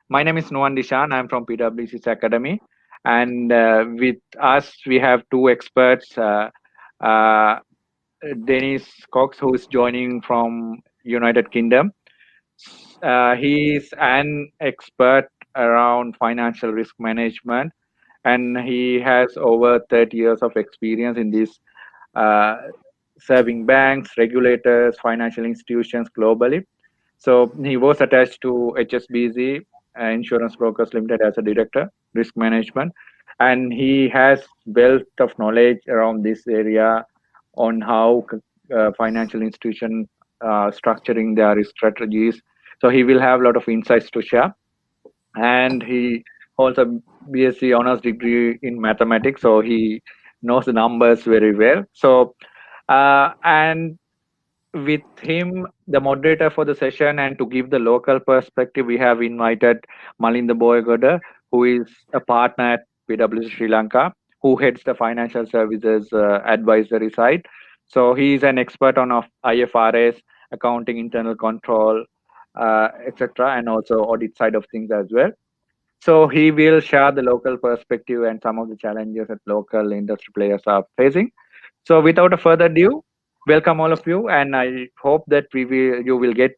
My name is Nuwan Dishan. I'm from PWC's Academy. And with us, we have two experts, uh, Dennis Cox, who is joining from United Kingdom. He's an expert around financial risk management, and he has over 30 years of experience in this, uh, serving banks, regulators, financial institutions globally. So he was attached to HSBC, Insurance Brokers Limited, as a director, risk management, and he has wealth of knowledge around this area on how financial institutions structuring their risk strategies. So he will have a lot of insights to share, and he holds a BSc honors degree in mathematics, so he knows the numbers very well. So and with him, the moderator for the session, and to give the local perspective, we have invited Malinda Boyagoda, who is a partner at PwC Sri Lanka, who heads the financial services advisory side. So he is an expert on IFRS, accounting, internal control, etc., and also audit side of things as well. So he will share the local perspective and some of the challenges that local industry players are facing. So without a further ado, welcome all of you, and I hope that you will get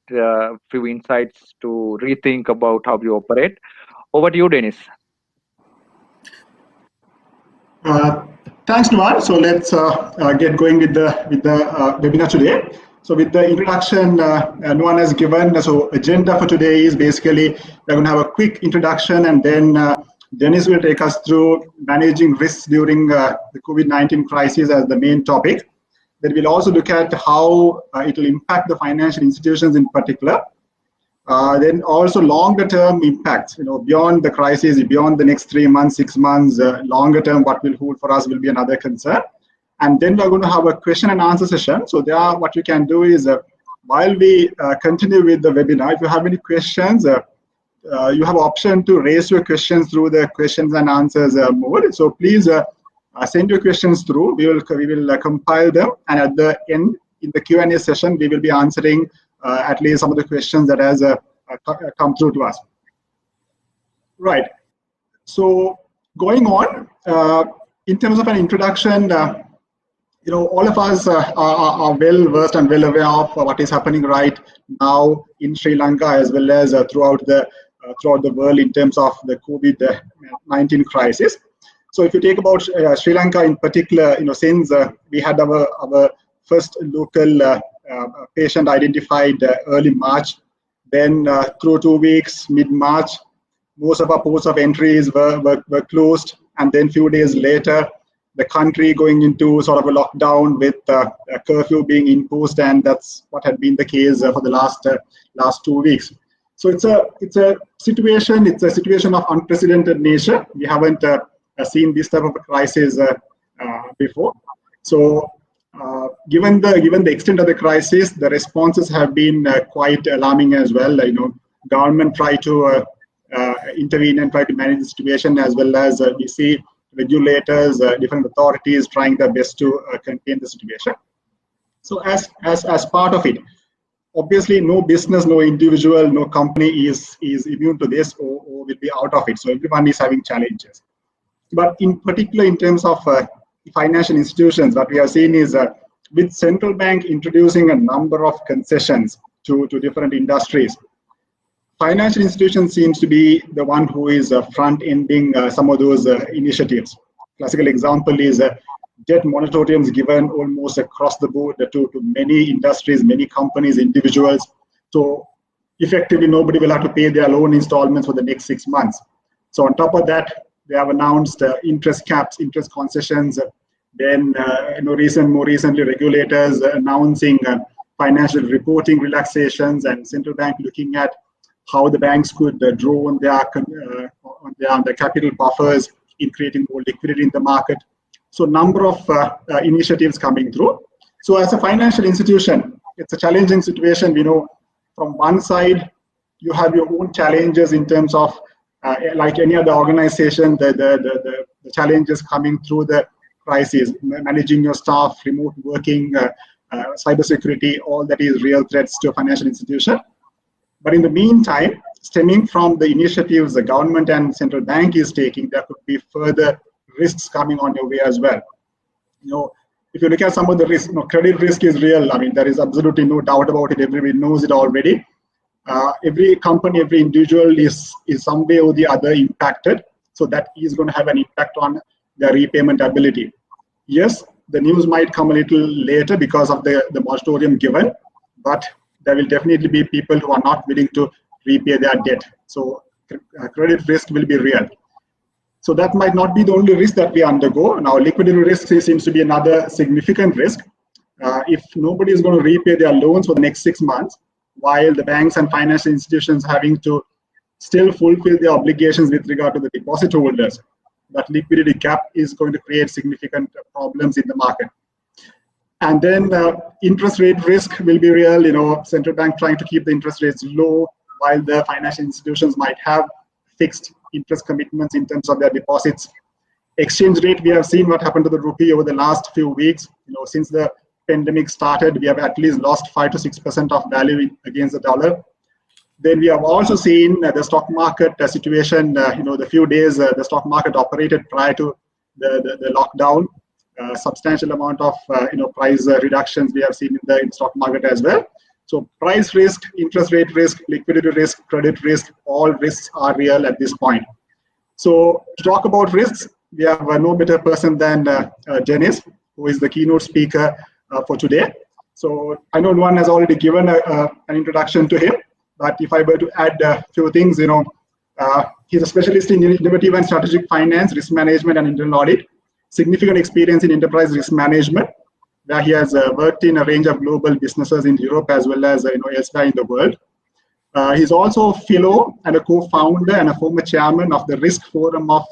few insights to rethink about how you operate. Over to you, Dennis. Thanks, Nuwan. So let's get going with the webinar today. So with the introduction Nuwan has given, so agenda for today is basically we're going to have a quick introduction, and then Dennis will take us through managing risks during the COVID-19 crisis as the main topic. Then we'll also look at how it will impact the financial institutions in particular. Then also longer term impacts, beyond the crisis, beyond the next 3 months, 6 months, longer term, what will hold for us will be another concern. And then we're going to have a question and answer session. So what you can do is, while we continue with the webinar, if you have any questions, you have option to raise your questions through the questions and answers mode. So please send your questions through. We will compile them, and at the end, in the Q&A session, we will be answering at least some of the questions that has come through to us. Right. So going on, in terms of an introduction, all of us are well versed and well aware of what is happening right now in Sri Lanka, as well as throughout the world in terms of the COVID-19 crisis. So if you take about Sri Lanka in particular, since we had our first local patient identified early March, then through 2 weeks, mid-March, most of our ports of entries were closed, and then few days later, the country going into sort of a lockdown with a curfew being imposed, and that's what had been the case for the last 2 weeks. So it's a situation of unprecedented nature. We haven't seen this type of a crisis before. So given the extent of the crisis, the responses have been quite alarming as well. Government try to intervene and try to manage the situation, as well as we see regulators, different authorities trying their best to contain the situation. So as part of it, obviously no business, no individual, no company is immune to this or will be out of it. So everyone is having challenges. But in particular, in terms of financial institutions, what we have seen is with central bank introducing a number of concessions to different industries, financial institutions seems to be the one who is front-ending some of those initiatives. Classical example is debt moratoriums given almost across the board to many industries, many companies, individuals. So effectively, nobody will have to pay their loan installments for the next 6 months. So on top of that, they have announced interest caps, interest concessions. Then, more recently, regulators announcing financial reporting relaxations, and central bank looking at how the banks could draw on their capital buffers in creating more liquidity in the market. So, number of initiatives coming through. So, as a financial institution, it's a challenging situation. From one side, you have your own challenges in terms of like any other organization, the challenges coming through the crisis, managing your staff, remote working, cybersecurity, all that is real threats to a financial institution. But in the meantime, stemming from the initiatives the government and central bank is taking, there could be further risks coming on your way as well. If you look at some of the risks, credit risk is real. I mean, there is absolutely no doubt about it. Everybody knows it already. Every company, every individual is some way or the other impacted. So that is going to have an impact on their repayment ability. Yes, the news might come a little later because of the moratorium given, but there will definitely be people who are not willing to repay their debt. So credit risk will be real. So that might not be the only risk that we undergo. Now, liquidity risk seems to be another significant risk. If nobody is going to repay their loans for the next 6 months, while the banks and financial institutions having to still fulfill their obligations with regard to the deposit holders, that liquidity gap is going to create significant problems in the market. And then interest rate risk will be real. Central bank trying to keep the interest rates low, while the financial institutions might have fixed interest commitments in terms of their deposits. Exchange rate, we have seen what happened to the rupee over the last few weeks. Since the pandemic started, we have at least lost 5 to 6% of value against the dollar. Then we have also seen the stock market situation. The few days the stock market operated prior to the lockdown, substantial amount of price reductions we have seen in the stock market as well. So price risk, interest rate risk, liquidity risk, credit risk, all risks are real at this point. So to talk about risks, we have no better person than Dennis, who is the keynote speaker for today. So I know one has already given an introduction to him, but if I were to add a few things, he's a specialist in innovative and strategic finance, risk management, and internal audit. Significant experience in enterprise risk management, where he has worked in a range of global businesses in Europe as well as elsewhere in the world. He's also a fellow and a co-founder and a former chairman of the Risk Forum of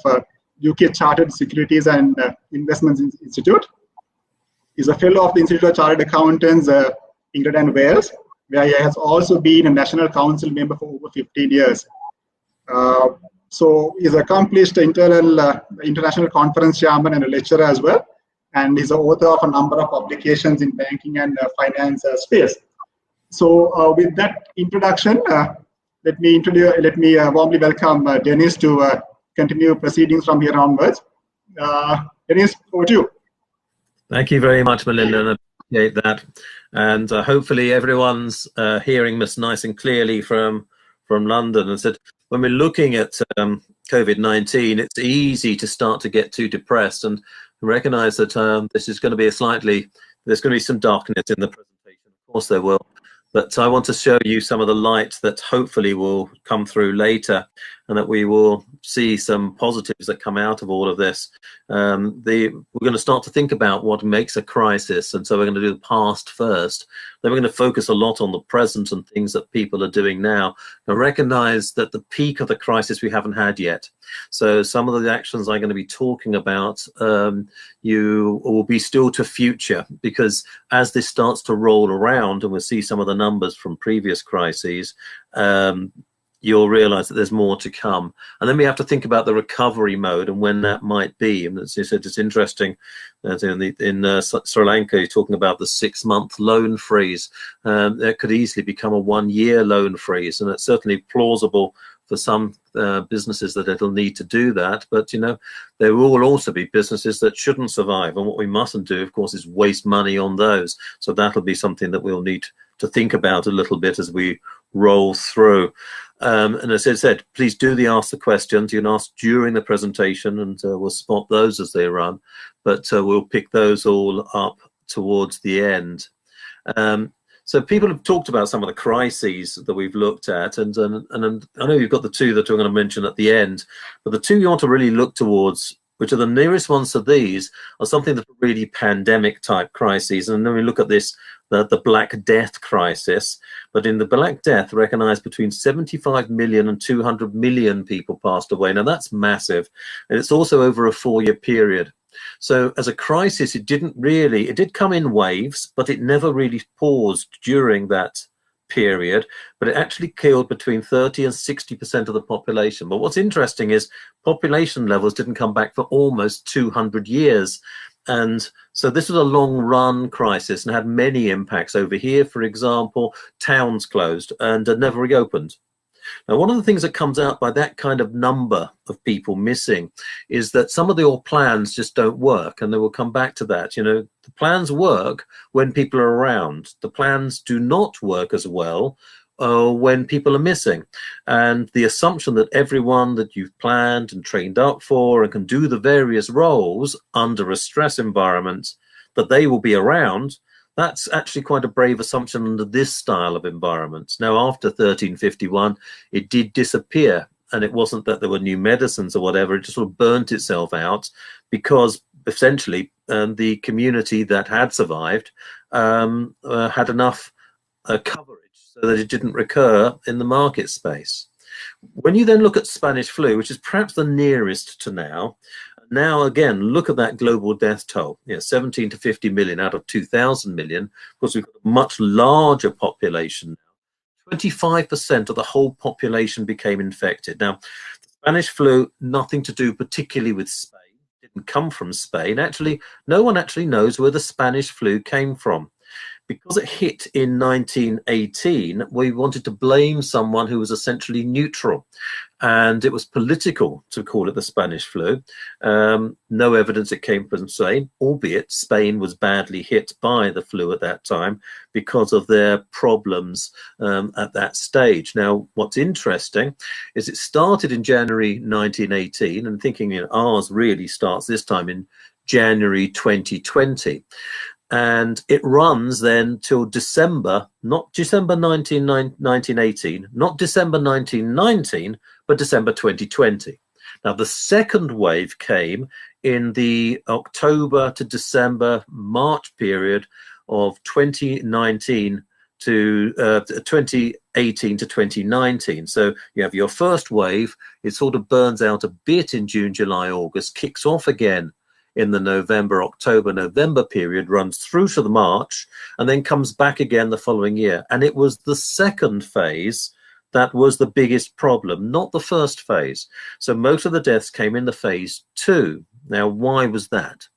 UK Chartered Securities and Investments Institute. He's a fellow of the Institute of Chartered Accountants, England and Wales, where he has also been a National Council member for over 15 years. So he's accomplished international conference chairman and a lecturer as well. And he's the author of a number of publications in banking and finance space. So with that introduction, let me warmly welcome Dennis to continue proceedings from here onwards. Dennis, over to you. Thank you very much, Melinda, and I appreciate that. And hopefully everyone's hearing us nice and clearly from London. And said, when we're looking at COVID-19, it's easy to start to get too depressed and recognize that this is going to be there's going to be some darkness in the presentation. Of course there will. But I want to show you some of the light that hopefully will come through later, and that we will see some positives that come out of all of this. We're going to start to think about what makes a crisis, and so we're going to do the past first. Then we're going to focus a lot on the present and things that people are doing now, and recognize that the peak of the crisis we haven't had yet. So some of the actions I'm going to be talking about, you will be still to future, because as this starts to roll around, and we'll see some of the numbers from previous crises, you'll realize that there's more to come. And then we have to think about the recovery mode and when that might be. And as you said, it's interesting that in Sri Lanka, you're talking about the 6-month loan freeze. There could easily become a 1-year loan freeze, and it's certainly plausible for some businesses that it'll need to do that. But there will also be businesses that shouldn't survive, and what we mustn't do, of course, is waste money on those. So that'll be something that we'll need to think about a little bit as we roll through. And as I said, please do ask the questions. You can ask during the presentation, and we'll spot those as they run, but we'll pick those all up towards the end. So people have talked about some of the crises that we've looked at, and I know you've got the two that I'm going to mention at the end, but the two you want to really look towards, which are the nearest ones to these, are something that are really pandemic type crises. And then we look at this, the Black Death crisis. But in the Black Death, recognize between 75 million and 200 million people passed away. Now that's massive. And it's also over a 4-year period. So as a crisis, it did come in waves, but it never really paused during that period, but it actually killed between 30 and 60% of the population. But what's interesting is population levels didn't come back for almost 200 years. And so this was a long run crisis and had many impacts. Over here, for example, towns closed and never reopened. Now, one of the things that comes out by that kind of number of people missing is that some of your plans just don't work, and they will come back to that. You know, the plans work when people are around. The plans do not work as well when people are missing. And the assumption that everyone that you've planned and trained up for and can do the various roles under a stress environment, that they will be around, that's actually quite a brave assumption under this style of environment. Now, after 1351, it did disappear, and it wasn't that there were new medicines or whatever, it just sort of burnt itself out because essentially the community that had survived had enough coverage so that it didn't recur in the market space. When you then look at Spanish flu, which is perhaps the nearest to now again, look at that global death toll, 17 to 50 million out of 2,000 million. Of course, we've got a much larger population now. 25% of the whole population became infected. Now, the Spanish flu, nothing to do particularly with Spain, didn't come from Spain. Actually, no one actually knows where the Spanish flu came from. Because it hit in 1918, we wanted to blame someone who was essentially neutral, and it was political to call it the Spanish flu. No evidence it came from Spain, albeit Spain was badly hit by the flu at that time because of their problems at that stage. Now, what's interesting is it started in January 1918, and thinking ours really starts this time in January 2020. And it runs then till December, not December 1918, not December 1919, but December 2020. Now, the second wave came in the October to December, March period of 2019 to 2018 to 2019. So you have your first wave, it sort of burns out a bit in June, July, August, kicks off again in the November, October, November period, runs through to the March, and then comes back again the following year. And it was the second phase that was the biggest problem, not the first phase. So most of the deaths came in the phase 2. Now, why was that?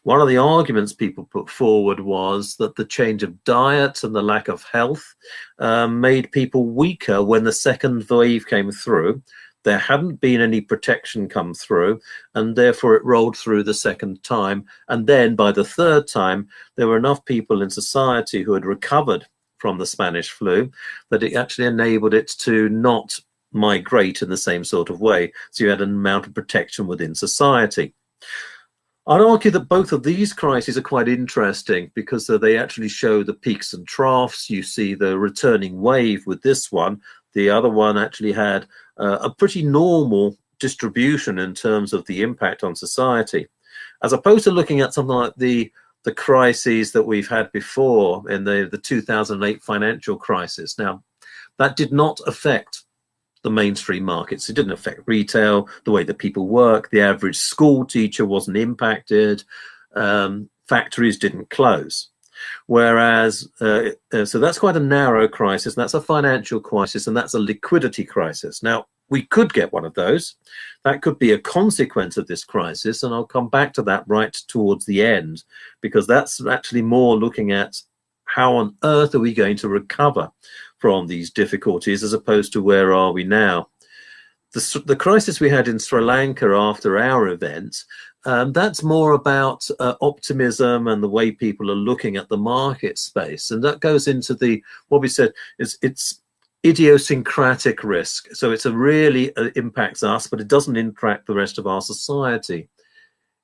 One of the arguments people put forward was that the change of diet and the lack of health made people weaker when the second wave came through. There hadn't been any protection come through, and therefore it rolled through the second time. And then by the third time, there were enough people in society who had recovered from the Spanish flu that it actually enabled it to not migrate in the same sort of way. So you had an amount of protection within society. I'd argue that both of these crises are quite interesting because they actually show the peaks and troughs. You see the returning wave with this one. The other one actually had a pretty normal distribution in terms of the impact on society, as opposed to looking at something like the crises that we've had before in the 2008 financial crisis. Now, that did not affect the mainstream markets. It didn't affect retail, the way that people work. The average school teacher wasn't impacted. Factories didn't close. Whereas, so that's quite a narrow crisis, and that's a financial crisis, and that's a liquidity crisis. Now, we could get one of those. That could be a consequence of this crisis, and I'll come back to that right towards the end, because that's actually more looking at how on earth are we going to recover from these difficulties as opposed to where are we now. The crisis we had in Sri Lanka after our event, that's more about optimism and the way people are looking at the market space. And that goes into what we said is it's idiosyncratic risk. So it's really impacts us, but it doesn't impact the rest of our society.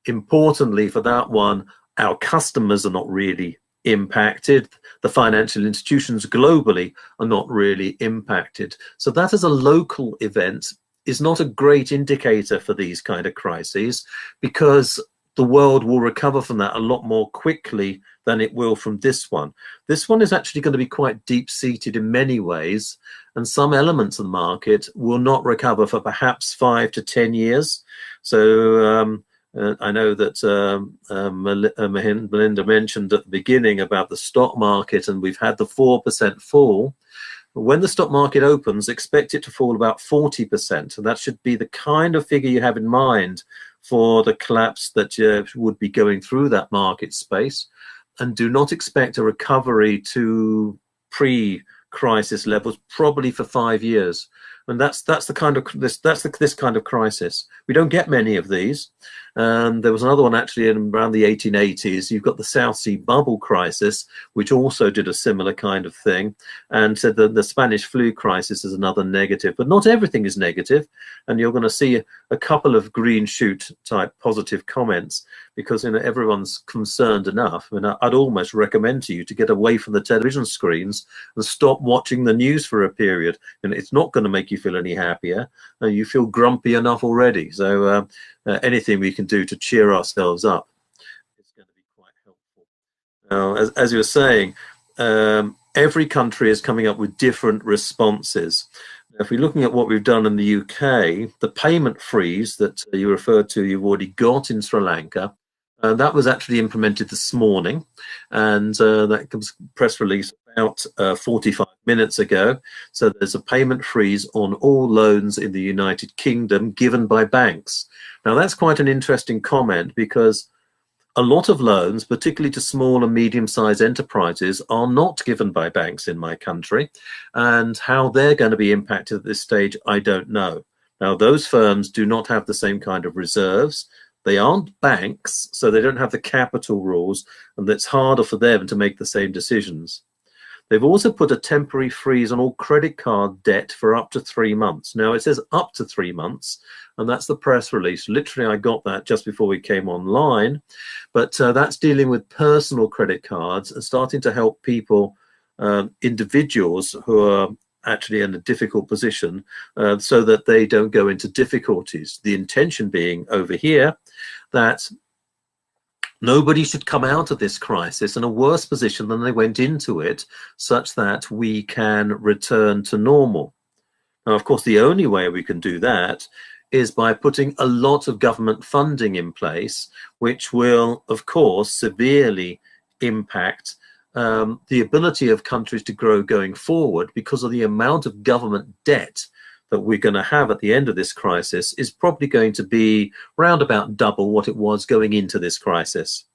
Importantly for that one, our customers are not really impacted. The financial institutions globally are not really impacted. So that as a local event is not a great indicator for these kind of crises, because the world will recover from that a lot more quickly than it will from this one. This one is actually going to be quite deep-seated in many ways, and some elements of the market will not recover for perhaps 5 to 10 years. So I know that Melinda mentioned at the beginning about the stock market, and we've had the 4% fall. When the stock market opens, expect it to fall about 40%, and that should be the kind of figure you have in mind for the collapse that would be going through that market space, and do not expect a recovery to pre-crisis levels probably for 5 years. And that's the kind of this kind of crisis. We don't get many of these. There was another one actually in around the 1880s. You've got the South Sea bubble crisis, which also did a similar kind of thing, and said that the Spanish flu crisis is another negative. But not everything is negative, and you're going to see a couple of green shoot type positive comments, because everyone's concerned enough. I mean, I'd almost recommend to you to get away from the television screens and stop watching the news for a period. And it's not going to make you feel any happier. You feel grumpy enough already. So anything we can do to cheer ourselves up is going to be quite helpful. Now, as you were saying, every country is coming up with different responses. Now, if we're looking at what we've done in the UK, the payment freeze that you referred to, you've already got in Sri Lanka. That was actually implemented this morning, and that comes press release about 45 minutes ago. So there's a payment freeze on all loans in the United Kingdom given by banks. Now that's quite an interesting comment, because a lot of loans, particularly to small and medium-sized enterprises, are not given by banks in my country, and how they're going to be impacted at this stage, I don't know. Now those firms do not have the same kind of reserves. They aren't banks, so they don't have the capital rules, and it's harder for them to make the same decisions. They've also put a temporary freeze on all credit card debt for up to 3 months. Now, it says up to 3 months, and that's the press release. Literally, I got that just before we came online, but that's dealing with personal credit cards and starting to help people, individuals who are actually in a difficult position, so that they don't go into difficulties. The intention being over here that nobody should come out of this crisis in a worse position than they went into it, such that we can return to normal. Now, of course, the only way we can do that is by putting a lot of government funding in place, which will, of course, severely impact the ability of countries to grow going forward, because of the amount of government debt that we're going to have at the end of this crisis is probably going to be round about double what it was going into this crisis.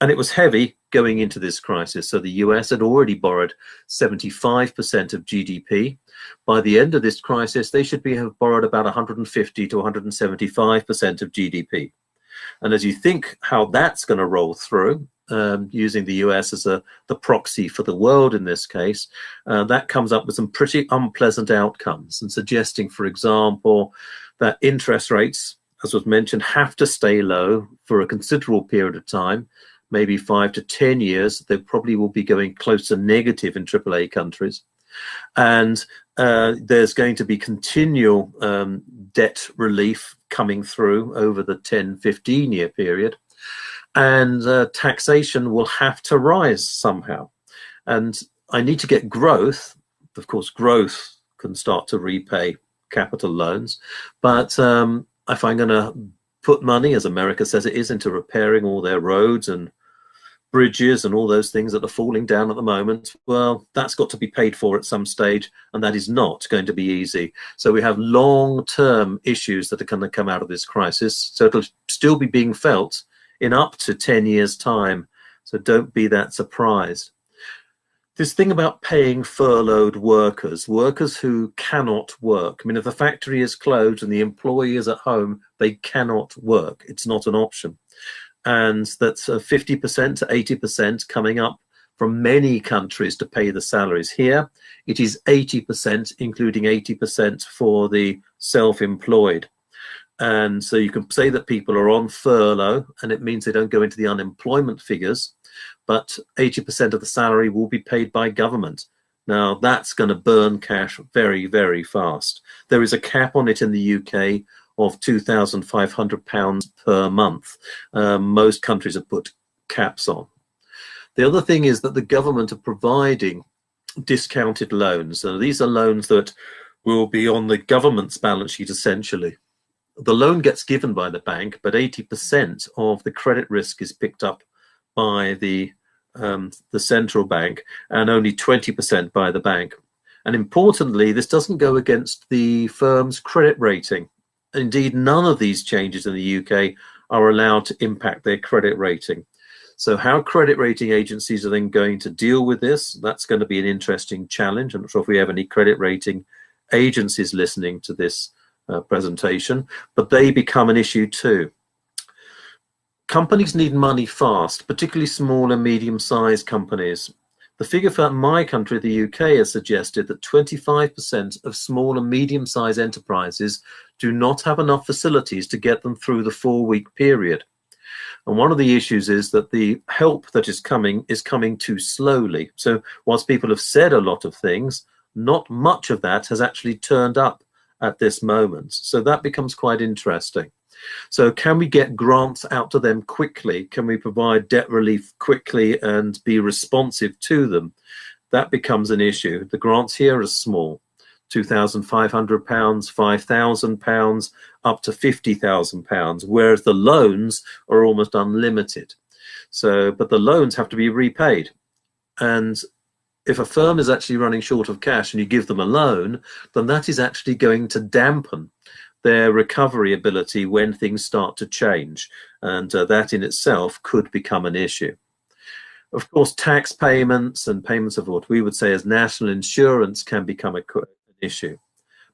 And it was heavy going into this crisis. So the US had already borrowed 75% of GDP. By the end of this crisis, they should have borrowed about 150 to 175% of GDP. And as you think how that's going to roll through, using the US as the proxy for the world in this case, that comes up with some pretty unpleasant outcomes, and suggesting, for example, that interest rates, as was mentioned, have to stay low for a considerable period of time, maybe 5 to 10 years. They probably will be going close to negative in AAA countries. And there's going to be continual debt relief coming through over the 10-15 year period. And taxation will have to rise somehow. And I need to get growth. Of course, growth can start to repay capital loans. But if I'm going to put money, as America says it is, into repairing all their roads and bridges and all those things that are falling down at the moment, well, that's got to be paid for at some stage, and that is not going to be easy. So we have long-term issues that are going to come out of this crisis. So it'll still be being felt in up to 10 years' time. So don't be that surprised. This thing about paying furloughed workers who cannot work. I mean, if the factory is closed and the employee is at home, they cannot work. It's not an option. And that's 50% to 80% coming up from many countries to pay the salaries. Here, it is 80%, including 80% for the self-employed. And so you can say that people are on furlough, and it means they don't go into the unemployment figures, but 80% of the salary will be paid by government. Now, that's going to burn cash very, very fast. There is a cap on it in the UK of £2,500 per month. Most countries have put caps on. The other thing is that the government are providing discounted loans. So these are loans that will be on the government's balance sheet, essentially. The loan gets given by the bank, but 80% of the credit risk is picked up by the central bank, and only 20% by the bank. And importantly, this doesn't go against the firm's credit rating. Indeed, none of these changes in the UK are allowed to impact their credit rating. So how credit rating agencies are then going to deal with this, that's going to be an interesting challenge. I'm not sure if we have any credit rating agencies listening to this presentation, but they become an issue too. Companies need money fast, particularly small and medium-sized companies. The figure for my country, the UK, has suggested that 25% of small and medium-sized enterprises do not have enough facilities to get them through the 4-week period. And one of the issues is that the help that is coming too slowly. So whilst people have said a lot of things, not much of that has actually turned up at this moment. So that becomes quite interesting. So can we get grants out to them quickly? Can we provide debt relief quickly and be responsive to them? That becomes an issue. The grants here are small, £2,500, £5,000, up to £50,000, whereas the loans are almost unlimited. So, but the loans have to be repaid. And if a firm is actually running short of cash and you give them a loan, then that is actually going to dampen their recovery ability when things start to change. And that in itself could become an issue. Of course, tax payments and payments of what we would say as national insurance can become an issue,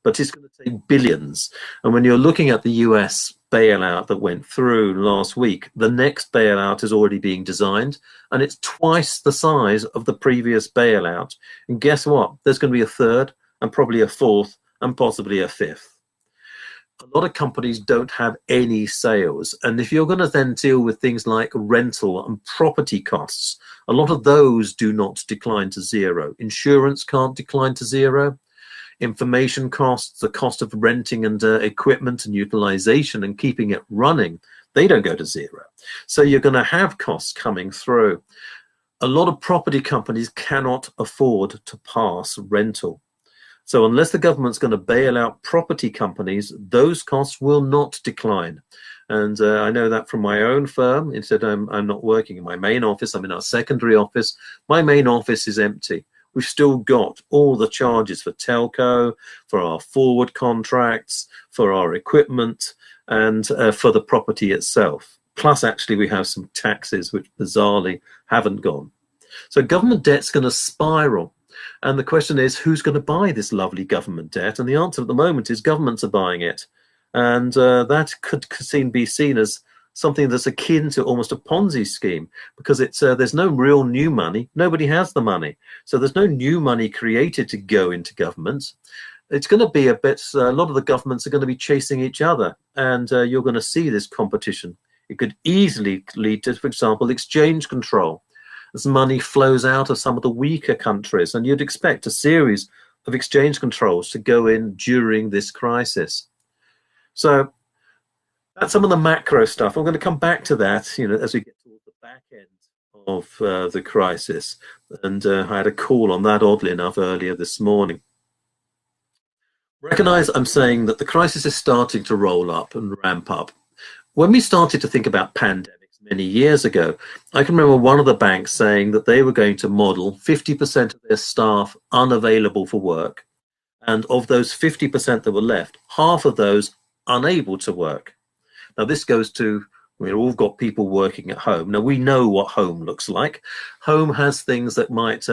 but it's going to take billions. And when you're looking at the US bailout that went through last week, the next bailout is already being designed, and it's twice the size of the previous bailout. And guess what? There's going to be a third and probably a fourth and possibly a fifth. A lot of companies don't have any sales. And if you're going to then deal with things like rental and property costs, a lot of those do not decline to zero. Insurance can't decline to zero. Information costs, the cost of renting and equipment and utilization and keeping it running, they don't go to zero. So you're going to have costs coming through. A lot of property companies cannot afford to pass rental. So unless the government's going to bail out property companies, those costs will not decline. And I know that from my own firm. Instead, I'm not working in my main office. I'm in our secondary office. My main office is empty. We've still got all the charges for telco, for our forward contracts, for our equipment, and for the property itself. Plus, actually, we have some taxes which bizarrely haven't gone. So government debt's going to spiral. And the question is, who's going to buy this lovely government debt? And the answer at the moment is governments are buying it. And that could be seen as something that's akin to almost a Ponzi scheme, because it's there's no real new money. Nobody has the money. So there's no new money created to go into governments. It's going to be a lot of the governments are going to be chasing each other. And you're going to see this competition. It could easily lead to, for example, exchange control, as money flows out of some of the weaker countries. And you'd expect a series of exchange controls to go in during this crisis. So that's some of the macro stuff. I'm going to come back to that, as we get towards the back end of the crisis. And I had a call on that, oddly enough, earlier this morning. Recognize I'm saying that the crisis is starting to roll up and ramp up. When we started to think about pandemics many years ago, I can remember one of the banks saying that they were going to model 50% of their staff unavailable for work. And of those 50% that were left, half of those unable to work. Now this goes to, we've all got people working at home. Now we know what home looks like. Home has things that might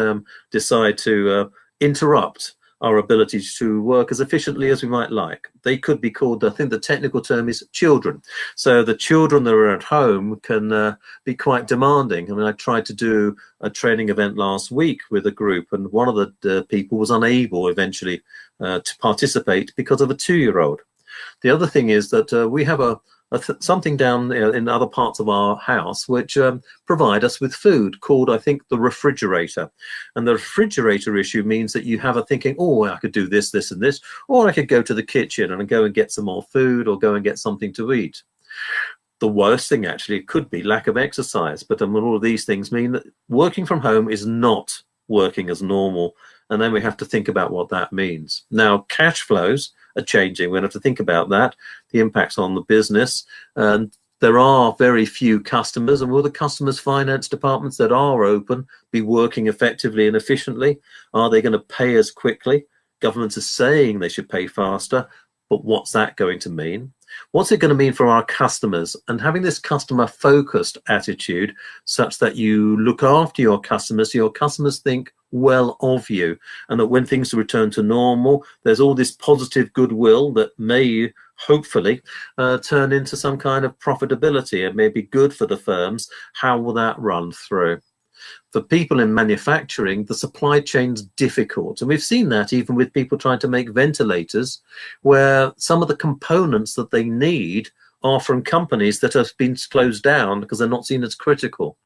decide to interrupt our ability to work as efficiently as we might like. They could be called, I think the technical term is children. So the children that are at home can be quite demanding. I mean, I tried to do a training event last week with a group, and one of the people was unable eventually to participate because of a 2-year-old. The other thing is that we have something down in other parts of our house which provide us with food called, I think, the refrigerator. And the refrigerator issue means that you have a thinking, oh, I could do this, this, and this, or I could go to the kitchen and go and get some more food or go and get something to eat. The worst thing actually could be lack of exercise, but all of these things mean that working from home is not working as normal. And then we have to think about what that means. Now, cash flows are changing. We have to think about that, the impacts on the business. And there are very few customers. And will the customers' finance departments that are open be working effectively and efficiently? Are they going to pay as quickly? Governments are saying they should pay faster. but what's that going to mean? What's it going to mean for our customers? And having this customer focused attitude such that you look after your customers think well of you, and that when things return to normal, there's all this positive goodwill that may hopefully turn into some kind of profitability and may be good for the firms. How will that run through? For people in manufacturing, the supply chain's difficult. And we've seen that even with people trying to make ventilators, where some of the components that they need are from companies that have been closed down because they're not seen as critical.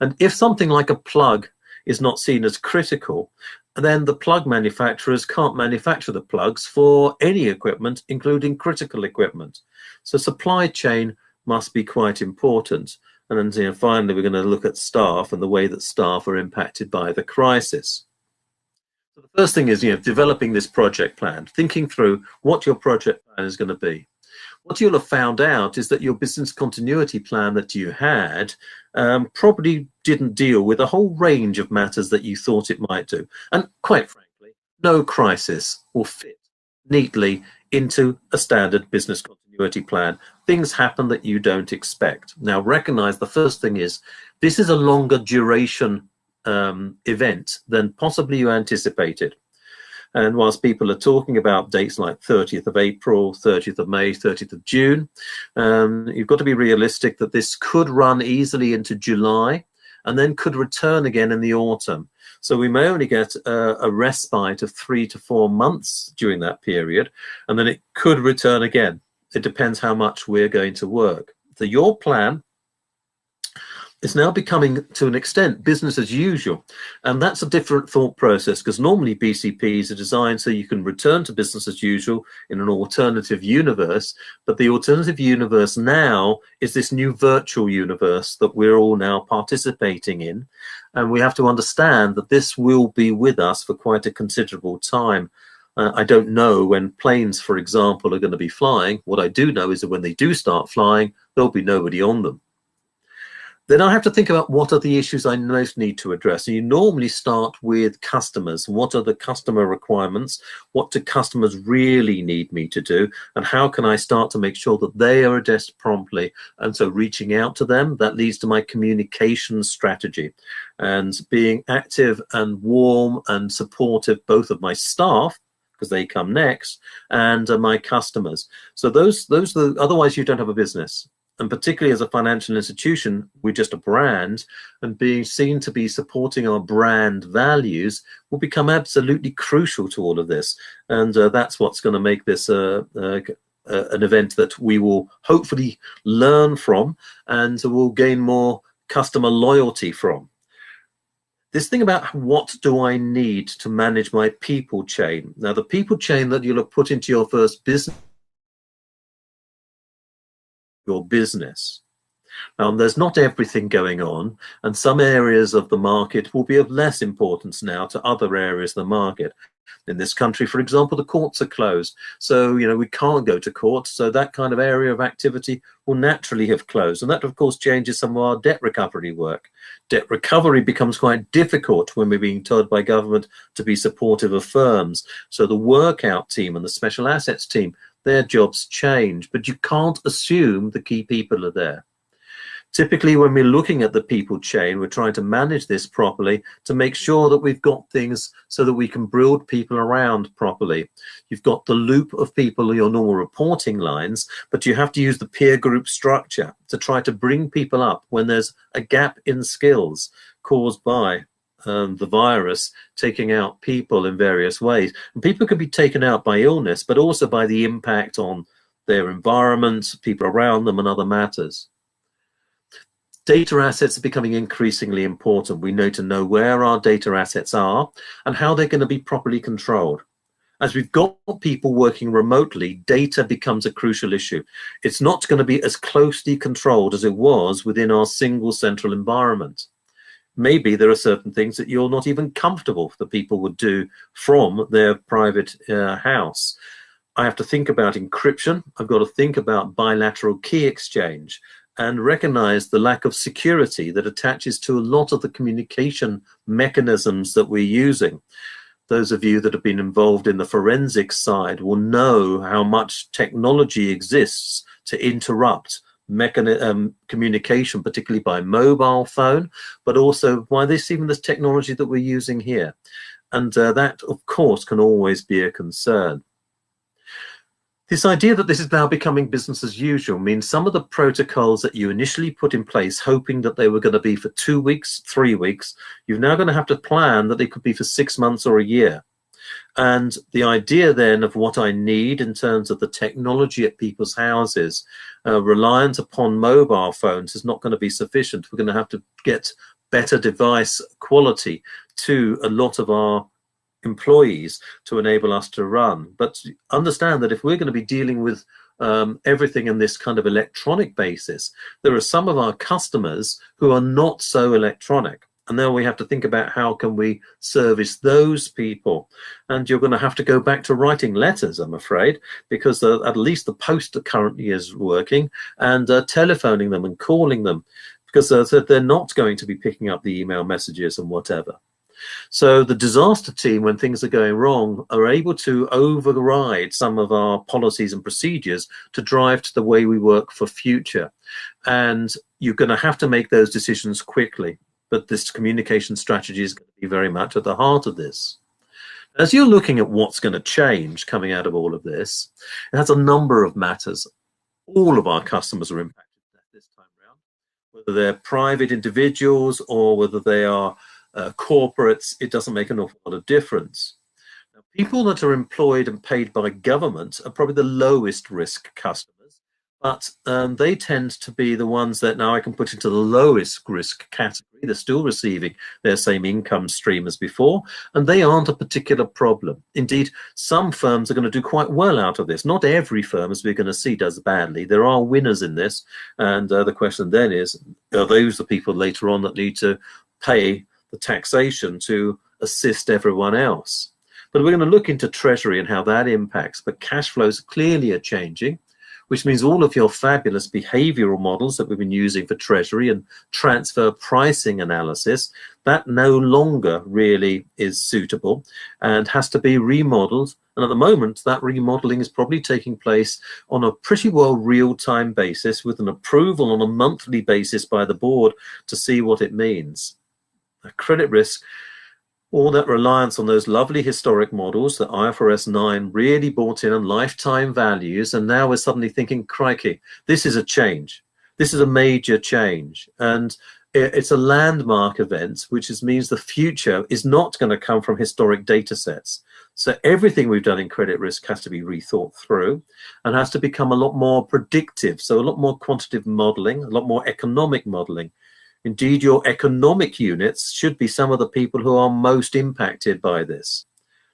And if something like a plug is not seen as critical, then the plug manufacturers can't manufacture the plugs for any equipment, including critical equipment. So supply chain must be quite important. And then, finally, we're going to look at staff and the way that staff are impacted by the crisis. So the first thing is, developing this project plan, thinking through what your project plan is going to be. What you'll have found out is that your business continuity plan that you had probably didn't deal with a whole range of matters that you thought it might do. And quite frankly, no crisis will fit neatly into a standard business continuity plan. Things happen that you don't expect. Now, recognize the first thing is this is a longer duration event than possibly you anticipated. And whilst people are talking about dates like 30th of April, 30th of May, 30th of June, you've got to be realistic that this could run easily into July and then could return again in the autumn. So we may only get a respite of 3 to 4 months during that period, and then it could return again. It depends how much we're going to work. So your plan is now becoming, to an extent, business as usual. And that's a different thought process, because normally BCPs are designed so you can return to business as usual in an alternative universe. But the alternative universe now is this new virtual universe that we're all now participating in. And we have to understand that this will be with us for quite a considerable time. I don't know when planes, for example, are going to be flying. What I do know is that when they do start flying, there'll be nobody on them. Then I have to think about what are the issues I most need to address. And you normally start with customers. What are the customer requirements? What do customers really need me to do? And how can I start to make sure that they are addressed promptly? And so reaching out to them, that leads to my communication strategy and being active and warm and supportive, both of my staff, because they come next, and my customers. So those are otherwise you don't have a business. And particularly as a financial institution, we're just a brand, and being seen to be supporting our brand values will become absolutely crucial to all of this. And that's what's going to make this an event that we will hopefully learn from and will gain more customer loyalty from. This thing about what do I need to manage my people chain. Now, the people chain that you'll have put into your first business, your business. Now, there's not everything going on, and some areas of the market will be of less importance now to other areas of the market. In this country, for example, the courts are closed. So, we can't go to court. So that kind of area of activity will naturally have closed. And that, of course, changes some of our debt recovery work. Debt recovery becomes quite difficult when we're being told by government to be supportive of firms. So the workout team and the special assets team, their jobs change, but you can't assume the key people are there. Typically, when we're looking at the people chain, we're trying to manage this properly to make sure that we've got things so that we can build people around properly. You've got the loop of people, your normal reporting lines, but you have to use the peer group structure to try to bring people up when there's a gap in skills caused by the virus taking out people in various ways. And people can be taken out by illness, but also by the impact on their environment, people around them, and other matters. Data assets are becoming increasingly important. We need to know where our data assets are and how they're going to be properly controlled. As we've got people working remotely, data becomes a crucial issue. It's not going to be as closely controlled as it was within our single central environment. Maybe there are certain things that you're not even comfortable that people would do from their private house. I have to think about encryption. I've got to think about bilateral key exchange and recognize the lack of security that attaches to a lot of the communication mechanisms that we're using. those of you that have been involved in the forensic side will know how much technology exists to interrupt communication, particularly by mobile phone, but also by even this technology that we're using here. And that, of course, can always be a concern. This idea that this is now becoming business as usual means some of the protocols that you initially put in place, hoping that they were going to be for 2 weeks, 3 weeks, you're now going to have to plan that they could be for 6 months or a year. And the idea then of what I need in terms of the technology at people's houses, reliant upon mobile phones, is not going to be sufficient. We're going to have to get better device quality to a lot of our employees to enable us to run. But understand that if we're going to be dealing with everything in this kind of electronic basis, there are some of our customers who are not so electronic. And then we have to think about how can we service those people. And you're going to have to go back to writing letters, I'm afraid, because at least the post currently is working, and telephoning them and calling them, because they're not going to be picking up the email messages and whatever. So the disaster team, when things are going wrong, are able to override some of our policies and procedures to drive to the way we work for future. And you're going to have to make those decisions quickly. But this communication strategy is going to be very much at the heart of this. As you're looking at what's going to change coming out of all of this, it has a number of matters. All of our customers are impacted this time around, whether they're private individuals or whether they are corporates. It doesn't make an awful lot of difference. Now, people that are employed and paid by government are probably the lowest risk customers, but they tend to be the ones that now I can put into the lowest risk category. They're still receiving their same income stream as before, and they aren't a particular problem. Indeed, some firms are going to do quite well out of this. Not every firm, as we're going to see, does badly. There are winners in this, and the question then is, are those the people later on that need to pay the taxation to assist everyone else? But we're going to look into Treasury and how that impacts. But cash flows clearly are changing, which means all of your fabulous behavioral models that we've been using for Treasury and transfer pricing analysis, that no longer really is suitable and has to be remodeled. And at the moment, that remodeling is probably taking place on a pretty well real-time basis with an approval on a monthly basis by the board to see what it means. Credit risk, all that reliance on those lovely historic models that IFRS 9 really brought in, and lifetime values, and now we're suddenly thinking, crikey, this is a change. This is a major change, and it's a landmark event, which means the future is not going to come from historic data sets. So everything we've done in credit risk has to be rethought through and has to become a lot more predictive, so a lot more quantitative modeling, a lot more economic modeling. Indeed, your economic units should be some of the people who are most impacted by this.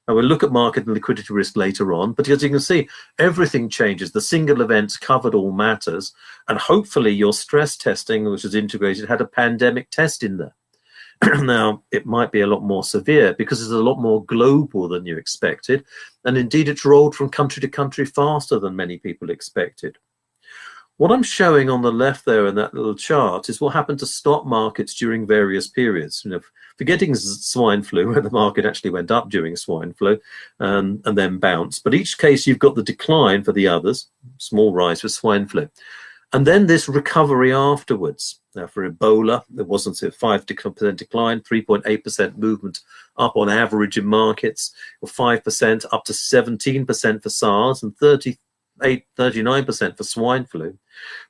Now, we'll look at market and liquidity risk later on, but as you can see, everything changes. The single events covered all matters, and hopefully your stress testing, which is integrated, had a pandemic test in there. Now, it might be a lot more severe because it's a lot more global than you expected, and indeed it's rolled from country to country faster than many people expected. What I'm showing on the left there in that little chart is what happened to stock markets during various periods. You know, forgetting swine flu, where the market actually went up during swine flu and then bounced. But each case, you've got the decline for the others, small rise for swine flu. And then this recovery afterwards. Now, for Ebola, there wasn't a 5% decline, 3.8% movement up on average in markets, or 5% up to 17% for SARS, and 39% for swine flu.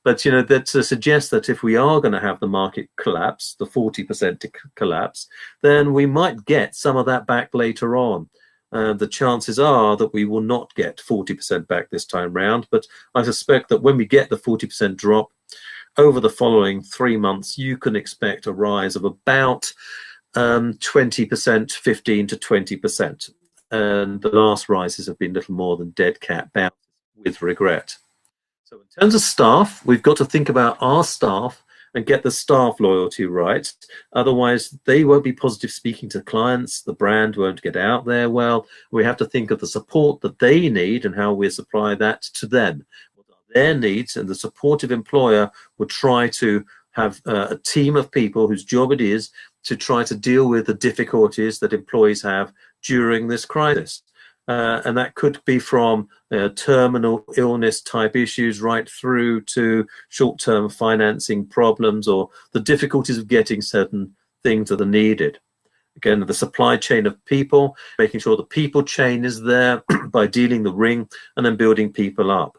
But you know, that suggests that if we are going to have the market collapse, the 40% collapse, then we might get some of that back later on. The chances are that we will not get 40% back this time round, but I suspect that when we get the 40% drop over the following 3 months, you can expect a rise of about 20%, 15 to 20%. And the last rises have been little more than dead cat bounce with regret. So in terms of staff, we've got to think about our staff and get the staff loyalty right. Otherwise, they won't be positive speaking to clients. The brand won't get out there well. We have to think of the support that they need and how we supply that to them. What are their needs? And the supportive employer will try to have a team of people whose job it is to try to deal with the difficulties that employees have during this crisis. And that could be from terminal illness type issues right through to short-term financing problems or the difficulties of getting certain things that are needed. Again, the supply chain of people, making sure the people chain is there by dealing the ring and then building people up.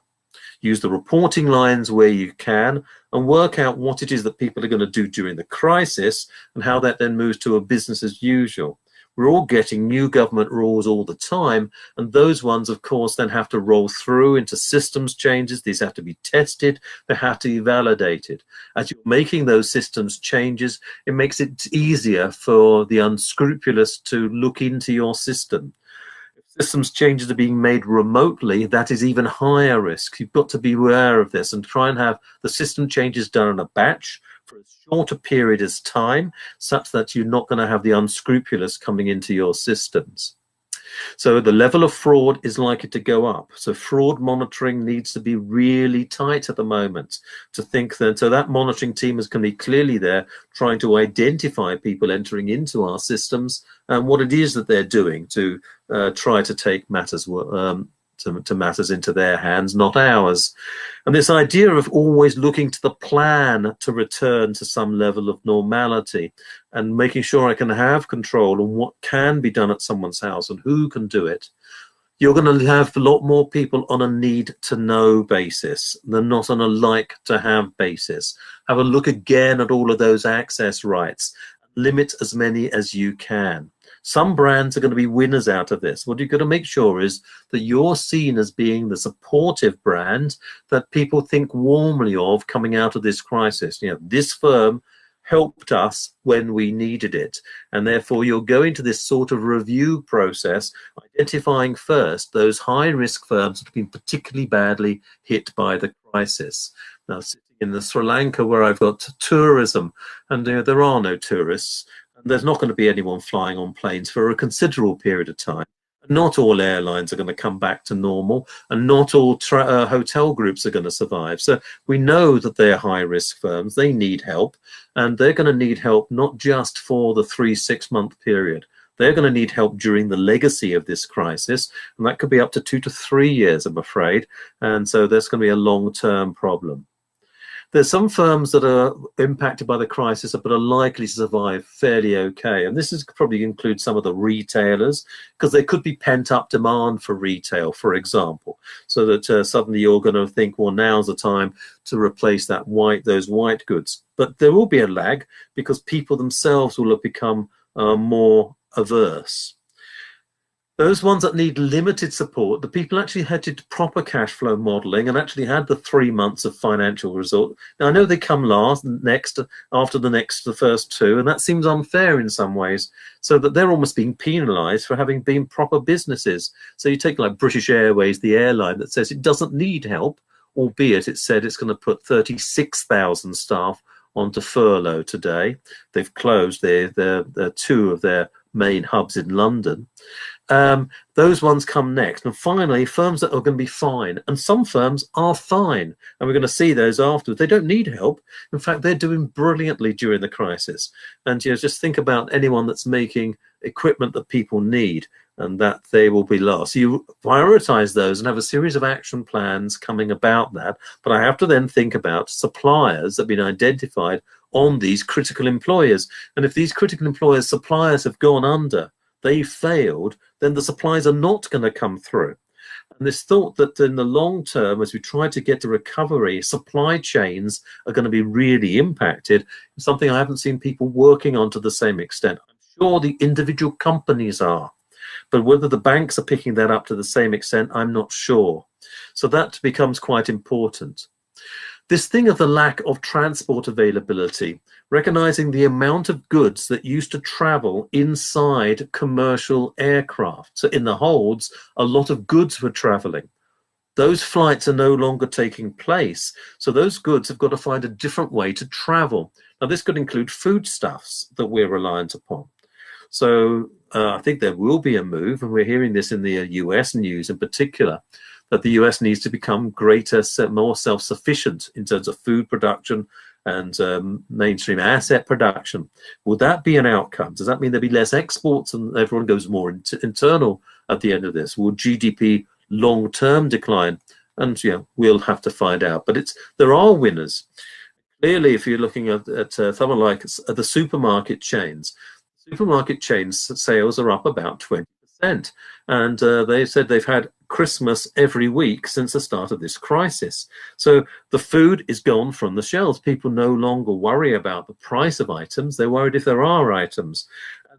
Use the reporting lines where you can and work out what it is that people are going to do during the crisis and how that then moves to a business as usual. We're all getting new government rules all the time, and those ones, of course, then have to roll through into systems changes. These have to be tested. They have to be validated. As you're making those systems changes, it makes it easier for the unscrupulous to look into your system. If systems changes are being made remotely, that is even higher risk. You've got to be aware of this and try and have the system changes done in a batch for as short a period as time, such that you're not going to have the unscrupulous coming into your systems. So the level of fraud is likely to go up. So fraud monitoring needs to be really tight at the moment to think that, so that monitoring team is going to be clearly there trying to identify people entering into our systems and what it is that they're doing to try to take matters to matters into their hands, not ours. And this idea of always looking to the plan to return to some level of normality and making sure I can have control on what can be done at someone's house and who can do it. You're going to have a lot more people on a need to know basis than not on a like to have basis. Have a look again at all of those access rights. Limit as many as you can. Some brands are going to be winners out of this. What you've got to make sure is that you're seen as being the supportive brand that people think warmly of coming out of this crisis. You know, this firm helped us when we needed it. And therefore, you're going to this sort of review process, identifying first those high-risk firms that have been particularly badly hit by the crisis. Now, sitting in the Sri Lanka where I've got tourism, and there are no tourists, there's not going to be anyone flying on planes for a considerable period of time. Not all airlines are going to come back to normal, and not all hotel groups are going to survive. So we know that they're high-risk firms. They need help, and they're going to need help not just for the 3-6 month period. They're going to need help during the legacy of this crisis, and that could be up to 2 to 3 years, I'm afraid. And so there's going to be a long-term problem. There's some firms that are impacted by the crisis but are likely to survive fairly okay. And this is probably include some of the retailers, because there could be pent-up demand for retail, for example, so that suddenly you're going to think, well, now's the time to replace those white goods. But there will be a lag because people themselves will have become more averse. Those ones that need limited support, the people actually had to proper cash flow modeling and actually had the 3 months of financial result. Now, I know they come after the first two, and that seems unfair in some ways, so that they're almost being penalized for having been proper businesses. So you take like British Airways, the airline that says it doesn't need help, albeit it said it's going to put 36,000 staff onto furlough today. They've closed their two of their main hubs in London. Those ones come next. And finally, firms that are going to be fine. And some firms are fine. And we're going to see those afterwards. They don't need help. In fact, they're doing brilliantly during the crisis. And just think about anyone that's making equipment that people need, and that they will be lost. So you prioritize those and have a series of action plans coming about that. But I have to then think about suppliers that have been identified on these critical employers. And if these critical suppliers have gone under, they failed, then the supplies are not going to come through. And this thought that in the long term, as we try to get to recovery, supply chains are going to be really impacted, is something I haven't seen people working on to the same extent. I'm sure the individual companies are, but whether the banks are picking that up to the same extent, I'm not sure. So that becomes quite important. This thing of the lack of transport availability, recognizing the amount of goods that used to travel inside commercial aircraft. So in the holds, a lot of goods were traveling. Those flights are no longer taking place. So those goods have got to find a different way to travel. Now, this could include foodstuffs that we're reliant upon. So I think there will be a move, and we're hearing this in the US news in particular, that the US needs to become more self-sufficient in terms of food production and mainstream asset production. Would that be an outcome? Does that mean there'll be less exports and everyone goes more internal at the end of this? Will GDP long-term decline? And we'll have to find out. But there are winners. Clearly, if you're looking at someone like the supermarket chains sales are up about 20%. And they said they've had Christmas every week since the start of this crisis. So the food is gone from the shelves. People no longer worry about the price of items. They're worried if there are items.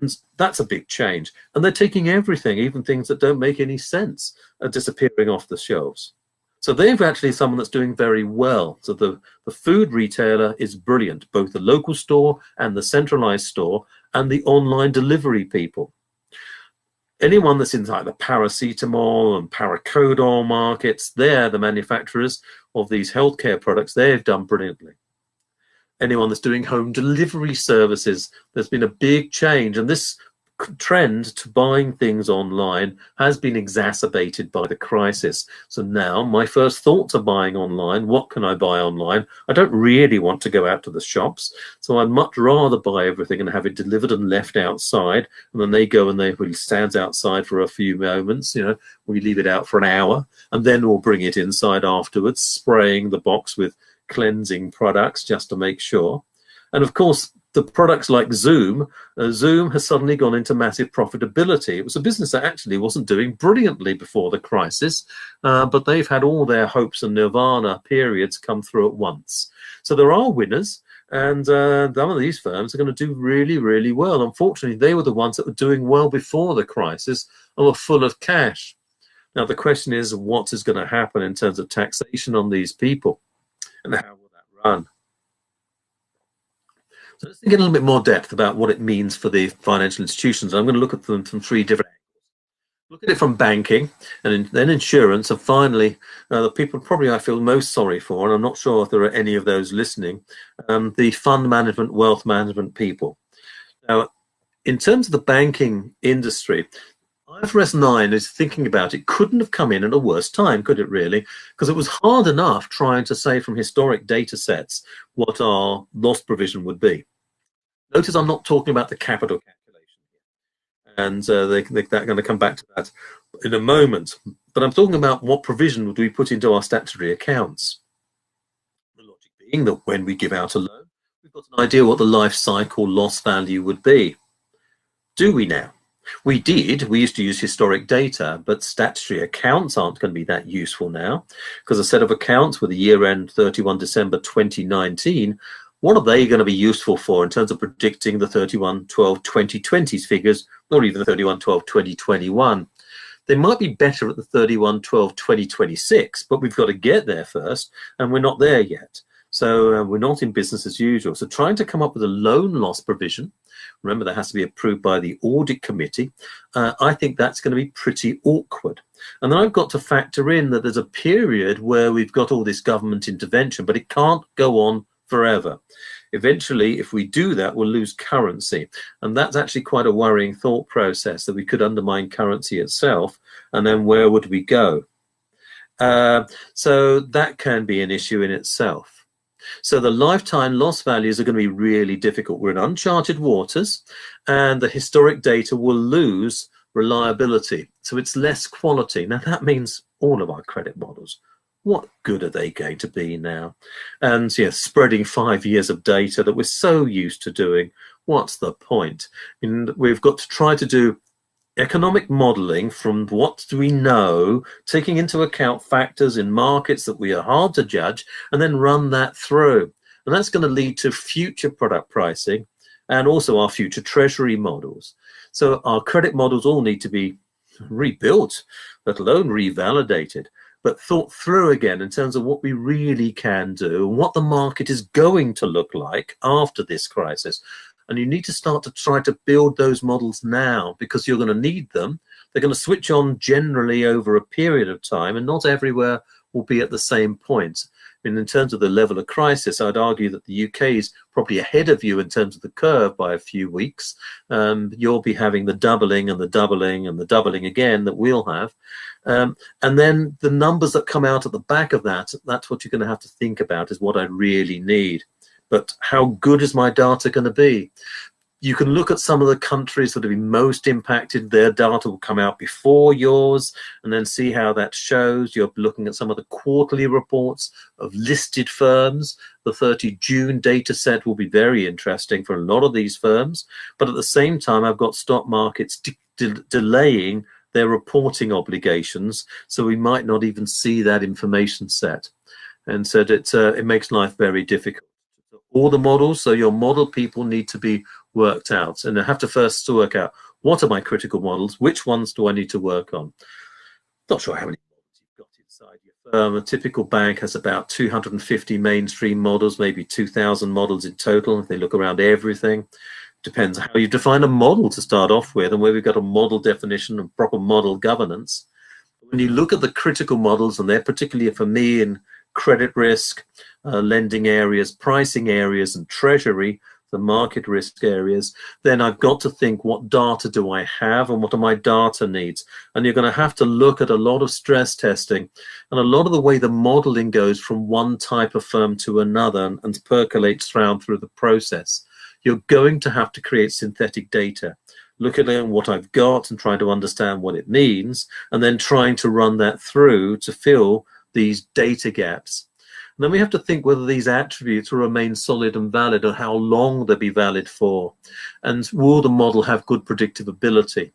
And that's a big change. And they're taking everything, even things that don't make any sense, are disappearing off the shelves. So they've actually someone that's doing very well. So the food retailer is brilliant, both the local store and the centralized store and the online delivery people. Anyone that's in like the paracetamol and paracodol markets, they're the manufacturers of these healthcare products. They've done brilliantly. Anyone that's doing home delivery services, there's been a big change. And this trend to buying things online has been exacerbated by the crisis. So now my first thoughts are buying online. What can I buy online? I don't really want to go out to the shops, so I'd much rather buy everything and have it delivered and left outside, and then they go and he stands outside for a few moments, we leave it out for an hour, and then we'll bring it inside afterwards, spraying the box with cleansing products just to make sure. And of course, the products like Zoom has suddenly gone into massive profitability. It was a business that actually wasn't doing brilliantly before the crisis, but they've had all their hopes and nirvana periods come through at once. So there are winners, and some of these firms are going to do really, really well. Unfortunately, they were the ones that were doing well before the crisis and were full of cash. Now, the question is, what is going to happen in terms of taxation on these people, and how will that run? So let's think in a little bit more depth about what it means for the financial institutions. I'm going to look at them from three different angles. Look at it from banking, and then insurance, and finally, the people probably I feel most sorry for, and I'm not sure if there are any of those listening, the fund management, wealth management people. Now, in terms of the banking industry, IFRS 9 is thinking about it couldn't have come in at a worse time, could it really? Because it was hard enough trying to say from historic data sets what our loss provision would be. Notice I'm not talking about the capital calculation, and they're going to come back to that in a moment. But I'm talking about what provision would we put into our statutory accounts. The logic being that when we give out a loan, we've got an idea what the life cycle loss value would be. Do we now? We used to use historic data, but statutory accounts aren't going to be that useful now, because a set of accounts with a year end 31 December 2019, what are they going to be useful for in terms of predicting the 31/12/2020's figures, or even the 31/12/2021? They might be better at the 31/12/2026, but we've got to get there first, and we're not there yet. So we're not in business as usual. So trying to come up with a loan loss provision, remember that has to be approved by the audit committee, I think that's going to be pretty awkward. And then I've got to factor in that there's a period where we've got all this government intervention, but it can't go on forever. Eventually, if we do that, we'll lose currency. And that's actually quite a worrying thought process, that we could undermine currency itself. And then where would we go? So that can be an issue in itself. So the lifetime loss values are going to be really difficult. We're in uncharted waters, and the historic data will lose reliability. So it's less quality. Now that means all of our credit models, what good are they going to be now? And spreading 5 years of data that we're so used to doing, what's the point? And we've got to try to do economic modeling from what do we know, taking into account factors in markets that we are hard to judge, and then run that through. And that's going to lead to future product pricing and also our future treasury models. So our credit models all need to be rebuilt, let alone revalidated, but thought through again in terms of what we really can do and what the market is going to look like after this crisis. And you need to start to try to build those models now, because you're going to need them. They're going to switch on generally over a period of time, and not everywhere will be at the same point. In terms of the level of crisis, I'd argue that the UK is probably ahead of you in terms of the curve by a few weeks. You'll be having the doubling and the doubling and the doubling again that we'll have. And then the numbers that come out at the back of that, that's what you're going to have to think about, is what I really need. but how good is my data going to be? You can look at some of the countries that have been most impacted. Their data will come out before yours, and then see how that shows. You're looking at some of the quarterly reports of listed firms. The 30 June data set will be very interesting for a lot of these firms. But at the same time, I've got stock markets delaying their reporting obligations, so we might not even see that information set. And so it makes life very difficult. All the models, so your model people need to be worked out, and I have to first work out what are my critical models, which ones do I need to work on. Not sure how many models you've got inside your firm. A typical bank has about 250 mainstream models, maybe 2,000 models in total if they look around everything. Depends how you define a model to start off with, and where we've got a model definition and proper model governance. When you look at the critical models, and they're particularly for me in credit risk, lending areas, pricing areas, and treasury, the market risk areas, then I've got to think, what data do I have and what are my data needs? And you're going to have to look at a lot of stress testing and a lot of the way the modeling goes from one type of firm to another and percolates through the process. You're going to have to create synthetic data. Look at what I've got and try to understand what it means, and then trying to run that through to fill these data gaps. And then we have to think whether these attributes will remain solid and valid, or how long they'll be valid for, and will the model have good predictive ability.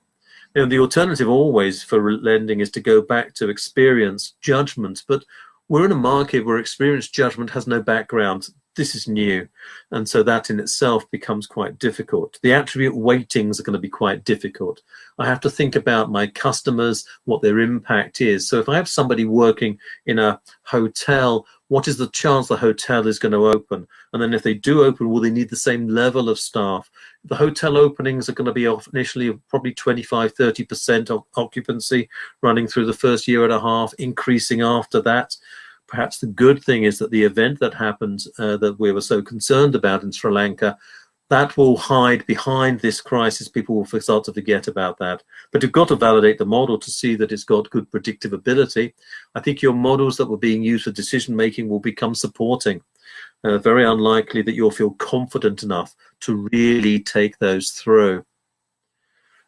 You know, the alternative always for lending is to go back to experience judgment, but we're in a market where experience judgment has no background. This is new, and so that in itself becomes quite difficult. The attribute weightings are going to be quite difficult. I have to think about my customers, what their impact is. So if I have somebody working in a hotel, what is the chance the hotel is going to open? And then if they do open, will they need the same level of staff? The hotel openings are going to be initially probably 25–30% occupancy running through the first year and a half, increasing after that. Perhaps the good thing is that the event that happened that we were so concerned about in Sri Lanka, that will hide behind this crisis. People will start to forget about that. But you've got to validate the model to see that it's got good predictive ability. I think your models that were being used for decision making will become supporting. Very unlikely that you'll feel confident enough to really take those through.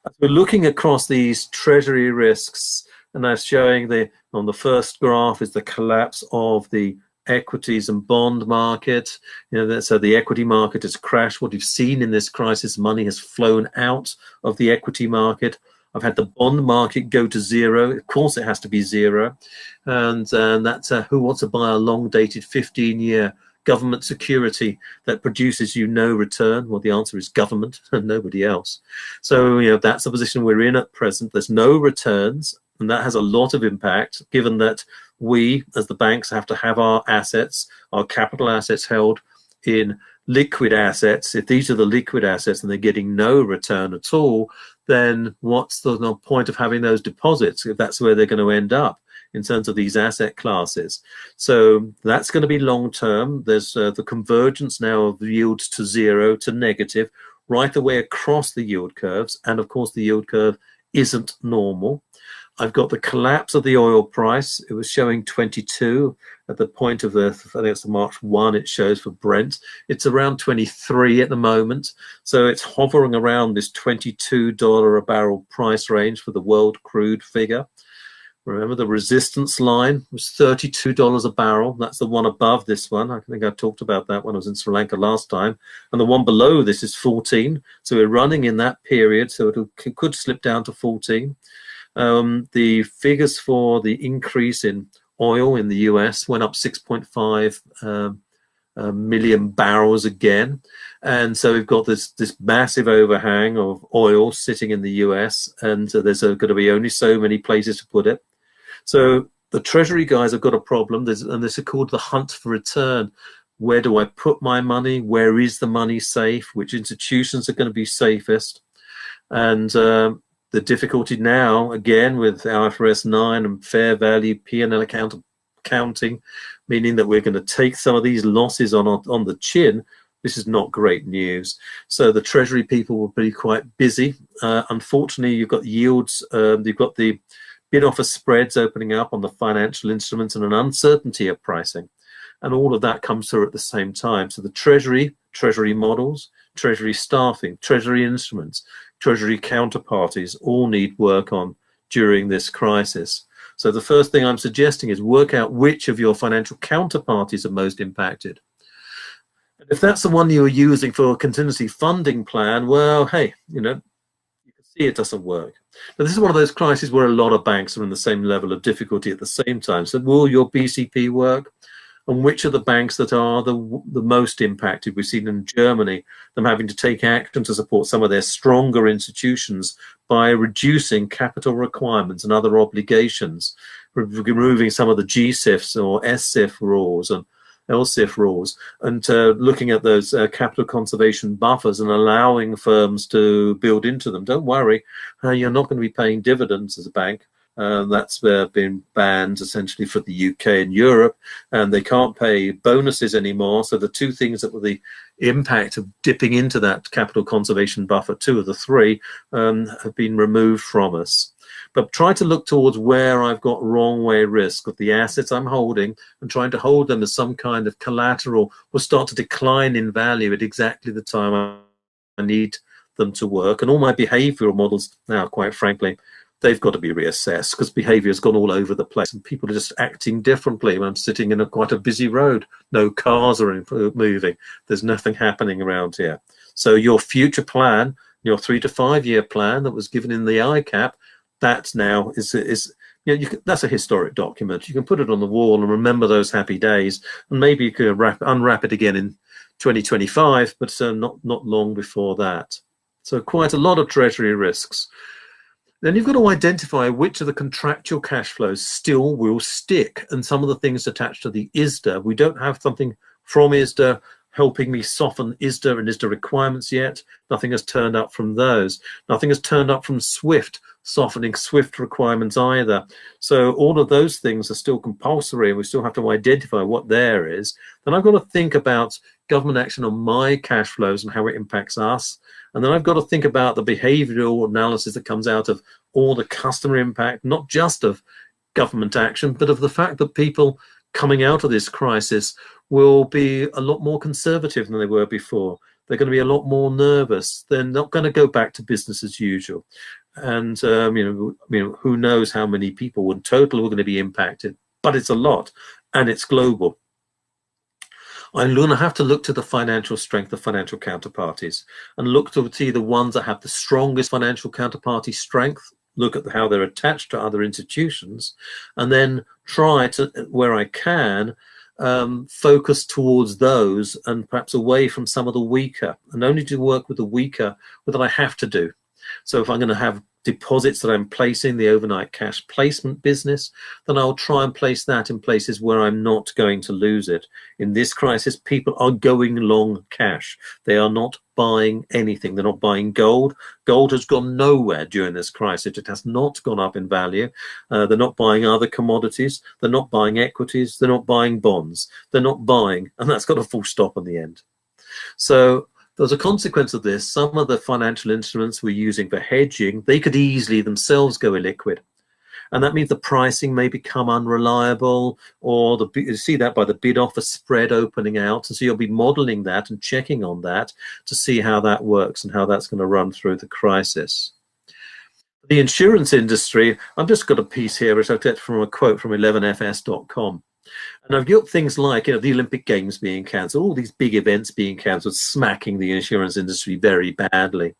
As we're looking across these treasury risks, and I'm showing on the first graph is the collapse of the equities and bond market. You know, so the equity market has crashed. What you've seen in this crisis, money has flown out of the equity market. I've had the bond market go to zero. Of course, it has to be zero. And that's who wants to buy a long-dated 15-year government security that produces you no return? Well, the answer is government and nobody else. So, you know, that's the position we're in at present. There's no returns, and that has a lot of impact, given that we, as the banks, have to have our assets, our capital assets held in liquid assets. If these are the liquid assets and they're getting no return at all, then what's the point of having those deposits if that's where they're going to end up in terms of these asset classes? So that's going to be long term. There's the convergence now of yields to zero to negative right the way across the yield curves. And of course, the yield curve isn't normal. I've got the collapse of the oil price. It was showing 22 at the point of the, I think it's the March 1 it shows for Brent. It's around 23 at the moment. So it's hovering around this $22 a barrel price range for the world crude figure. Remember, the resistance line was $32 a barrel. That's the one above this one. I think I talked about that when I was in Sri Lanka last time. And the one below this is 14. So we're running in that period. So it could slip down to 14. The figures for the increase in oil in the US went up 6.5 million barrels again. And so we've got this massive overhang of oil sitting in the US, and there's going to be only so many places to put it. So the Treasury guys have got a problem, and this is called the hunt for return. Where do I put my money? Where is the money safe? Which institutions are going to be safest? And the difficulty now, again, with IFRS 9 and fair value P&L accounting, meaning that we're going to take some of these losses on the chin. This is not great news. So the Treasury people will be quite busy. Unfortunately, you've got yields, you've got the bid-offer spreads opening up on the financial instruments and an uncertainty of pricing. And all of that comes through at the same time. So the Treasury models, Treasury staffing, Treasury instruments, Treasury counterparties all need work on during this crisis. So the first thing I'm suggesting is work out which of your financial counterparties are most impacted. And if that's the one you're using for a contingency funding plan, well, hey, you can see it doesn't work. But this is one of those crises where a lot of banks are in the same level of difficulty at the same time. So will your BCP work? And which are the banks that are the most impacted? We've seen in Germany them having to take action to support some of their stronger institutions by reducing capital requirements and other obligations, removing some of the GSIFs or SIF rules and LSIF rules, and looking at those capital conservation buffers and allowing firms to build into them. Don't worry, you're not going to be paying dividends as a bank. That's been banned essentially for the UK and Europe, and they can't pay bonuses anymore. So the two things that were the impact of dipping into that capital conservation buffer, two of the three, have been removed from us. But try to look towards where I've got wrong way risk of the assets I'm holding, and trying to hold them as some kind of collateral will start to decline in value at exactly the time I need them to work. And all my behavioral models now, quite frankly, they've got to be reassessed because behavior has gone all over the place and people are just acting differently. When I'm sitting in quite a busy road, no cars are moving, there's nothing happening around here. So your future plan, your 3 to 5 year plan that was given in the ICAP, that now that's a historic document. You can put it on the wall and remember those happy days, and maybe you could unwrap it again in 2025, but not long before that. So quite a lot of Treasury risks. Then you've got to identify which of the contractual cash flows still will stick, and some of the things attached to the ISDA. We don't have something from ISDA helping me soften ISDA and ISDA requirements yet. Nothing has turned up from those. Nothing has turned up from SWIFT, softening SWIFT requirements either. So all of those things are still compulsory, and we still have to identify what there is. Then I've got to think about government action on my cash flows and how it impacts us. And then I've got to think about the behavioral analysis that comes out of all the customer impact, not just of government action, but of the fact that people coming out of this crisis will be a lot more conservative than they were before. They're going to be a lot more nervous. They're not going to go back to business as usual. And who knows how many people in total are going to be impacted, but it's a lot, and it's global. I'm going to have to look to the financial strength of financial counterparties and look to see the ones that have the strongest financial counterparty strength, look at how they're attached to other institutions, and then try to, where I can, focus towards those and perhaps away from some of the weaker, and only to work with the weaker that I have to do. So if I'm going to have deposits that I'm placing, the overnight cash placement business, then I'll try and place that in places where I'm not going to lose it. In this crisis, people are going long cash. They are not buying anything. They're not buying gold. Gold has gone nowhere during this crisis. It has not gone up in value. They're not buying other commodities. They're not buying equities. They're not buying bonds. They're not buying, and that's got a full stop on the end. So as a consequence of this, some of the financial instruments we're using for hedging, they could easily themselves go illiquid. And that means the pricing may become unreliable, or you see that by the bid-offer spread opening out. And so you'll be modeling that and checking on that to see how that works and how that's going to run through the crisis. The insurance industry, I've just got a piece here which I've taken from a quote from 11fs.com. And I've got things like, the Olympic Games being cancelled, all these big events being cancelled, smacking the insurance industry very badly.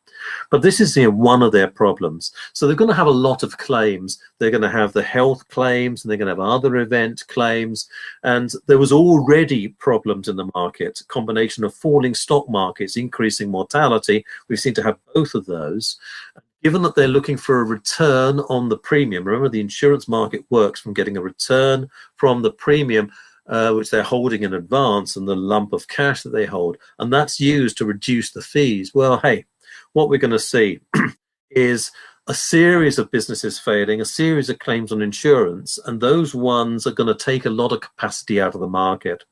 But this is one of their problems. So they're going to have a lot of claims. They're going to have the health claims, and they're going to have other event claims. And there was already problems in the market, a combination of falling stock markets, increasing mortality. We seem to have both of those. Given that they're looking for a return on the premium, remember the insurance market works from getting a return from the premium, which they're holding in advance, and the lump of cash that they hold, and that's used to reduce the fees. Well, hey, what we're going to see is a series of businesses failing, a series of claims on insurance, and those ones are going to take a lot of capacity out of the market.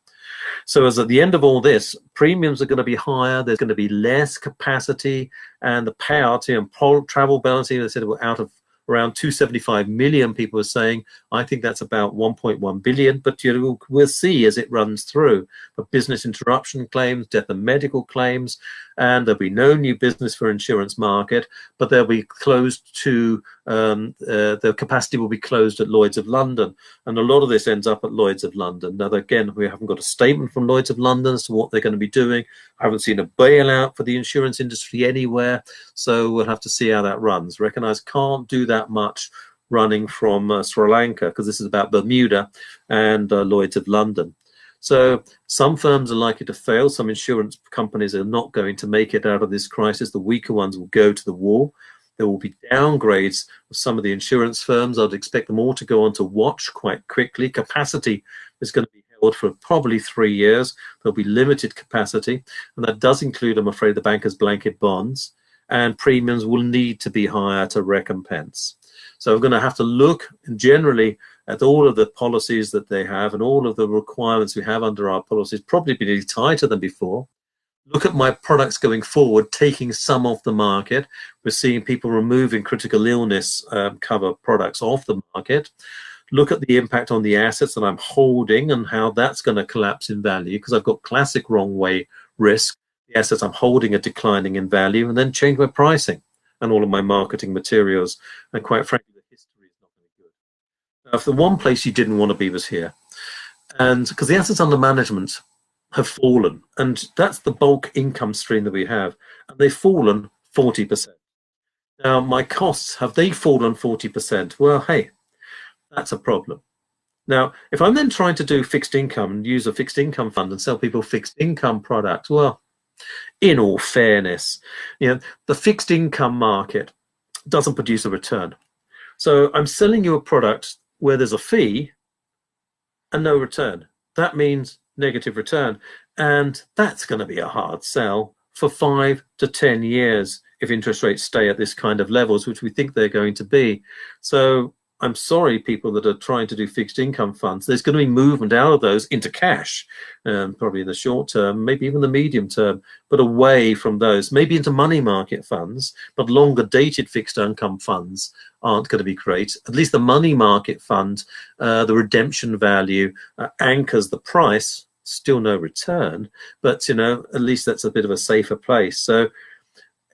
So as at the end of all this, premiums are going to be higher, there's going to be less capacity, and the payout and travel balancing, they said, we're out of around 275 million people are saying. I think that's about 1.1 billion, but we'll see as it runs through. For business interruption claims, death and medical claims, and there'll be no new business for insurance market, but they'll be closed to, the capacity will be closed at Lloyd's of London. And a lot of this ends up at Lloyd's of London. Now, again, we haven't got a statement from Lloyd's of London as to what they're going to be doing. I haven't seen a bailout for the insurance industry anywhere, so we'll have to see how that runs. Recognise can't do that much running from Sri Lanka, because this is about Bermuda and Lloyd's of London. So some firms are likely to fail. Some insurance companies are not going to make it out of this crisis. The weaker ones will go to the wall. There will be downgrades of some of the insurance firms. I'd expect them all to go on to watch quite quickly. Capacity is going to be held for probably 3 years. There'll be limited capacity, and that does include, I'm afraid, the bankers' blanket bonds, and premiums will need to be higher to recompense. So we're going to have to look generally at all of the policies that they have and all of the requirements we have under our policies, probably be tighter than before. Look at my products going forward, taking some off the market. We're seeing people removing critical illness cover products off the market. Look at the impact on the assets that I'm holding and how that's going to collapse in value, because I've got classic wrong way risk. The assets I'm holding are declining in value, and then change my pricing and all of my marketing materials. And quite frankly, the history is not very good. Now, if the one place you didn't want to be was here, and because the assets under management have fallen, and that's the bulk income stream that we have, and they've fallen 40%. Now, my costs, have they fallen 40%? Well, hey, that's a problem. Now, if I'm then trying to do fixed income and use a fixed income fund and sell people fixed income products, well, in all fairness, the fixed income market doesn't produce a return. So I'm selling you a product where there's a fee and no return. That means negative return, and that's going to be a hard sell for 5 to 10 years if interest rates stay at this kind of levels, which we think they're going to be. So I'm sorry, people that are trying to do fixed income funds, there's going to be movement out of those into cash, probably in the short term, maybe even the medium term, but away from those, maybe into money market funds, but longer dated fixed income funds aren't going to be great. At least the money market fund, the redemption value anchors the price, still no return, but at least that's a bit of a safer place. So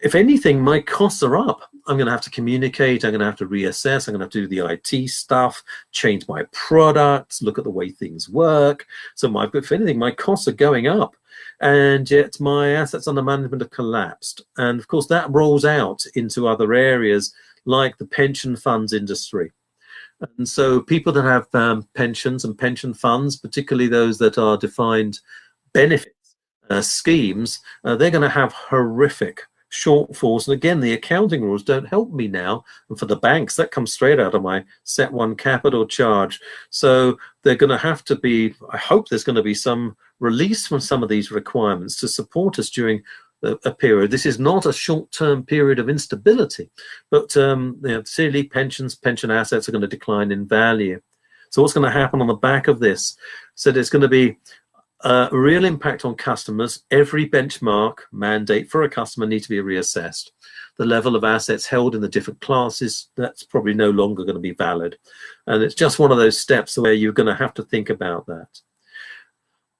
if anything, my costs are up. I'm going to have to communicate. I'm going to have to reassess. I'm going to have to do the IT stuff, change my products, look at the way things work. So if anything, my costs are going up, and yet my assets under management have collapsed. And of course, that rolls out into other areas like the pension funds industry. And so people that have pensions and pension funds, particularly those that are defined benefits schemes, they're going to have horrific shortfalls. And again, the accounting rules don't help me now. And for the banks, that comes straight out of my set one capital charge. So they're going to have to be, I hope there's going to be some release from some of these requirements to support us during a period. This is not a short-term period of instability, but clearly pension assets are going to decline in value. So what's going to happen on the back of this? So there's going to be a real impact on customers. Every benchmark mandate for a customer needs to be reassessed. The level of assets held in the different classes, that's probably no longer going to be valid. And it's just one of those steps where you're going to have to think about that.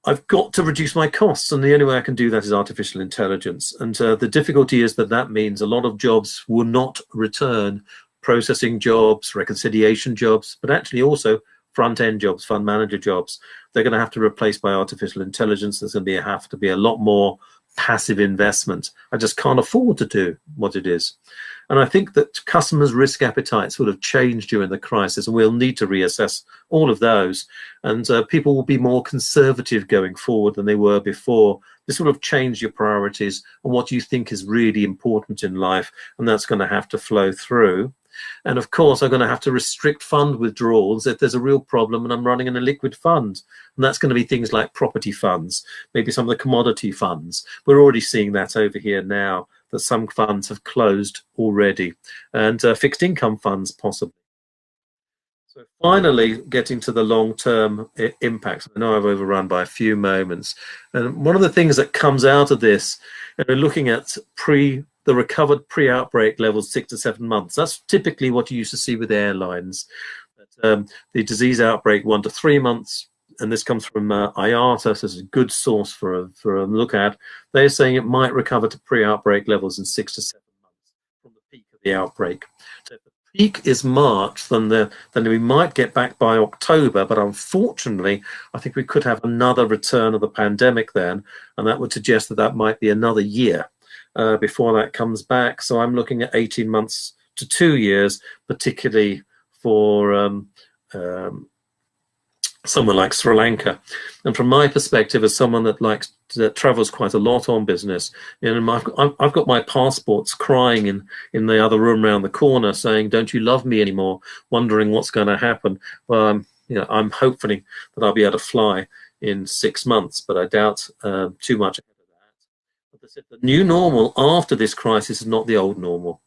I've got to reduce my costs, and the only way I can do that is artificial intelligence. And the difficulty is that means a lot of jobs will not return, processing jobs, reconciliation jobs, but actually also front-end jobs, fund manager jobs. They're going to have to replace by artificial intelligence. There's going to have to be a lot more passive investment. I just can't afford to do what it is. And I think that customers' risk appetites would have changed during the crisis, and we'll need to reassess all of those. And people will be more conservative going forward than they were before. This will have changed your priorities and what you think is really important in life, and that's going to have to flow through. And of course, I'm going to have to restrict fund withdrawals if there's a real problem and I'm running an illiquid fund. And that's going to be things like property funds, maybe some of the commodity funds. We're already seeing that over here now, that some funds have closed already, and fixed income funds possibly. So finally, getting to the long-term impacts. I know I've overrun by a few moments. And one of the things that comes out of this, and we're looking at the the recovered pre-outbreak levels 6 to 7 months. That's typically what you used to see with airlines. The disease outbreak 1 to 3 months, and this comes from IATA, so it's a good source for a look at. They're saying it might recover to pre-outbreak levels in 6 to 7 months from the peak of the outbreak. So if the peak is March, then we might get back by October, but unfortunately, I think we could have another return of the pandemic then, and that would suggest that that might be another year before that comes back. So I'm looking at 18 months to 2 years, particularly for somewhere like Sri Lanka. And from my perspective, as someone that travels quite a lot on business, I've got my passports crying in the other room around the corner saying, "Don't you love me anymore?" Wondering what's going to happen. Well, I'm hopefully that I'll be able to fly in 6 months, but I doubt too much ahead of that. But the new normal after this crisis is not the old normal.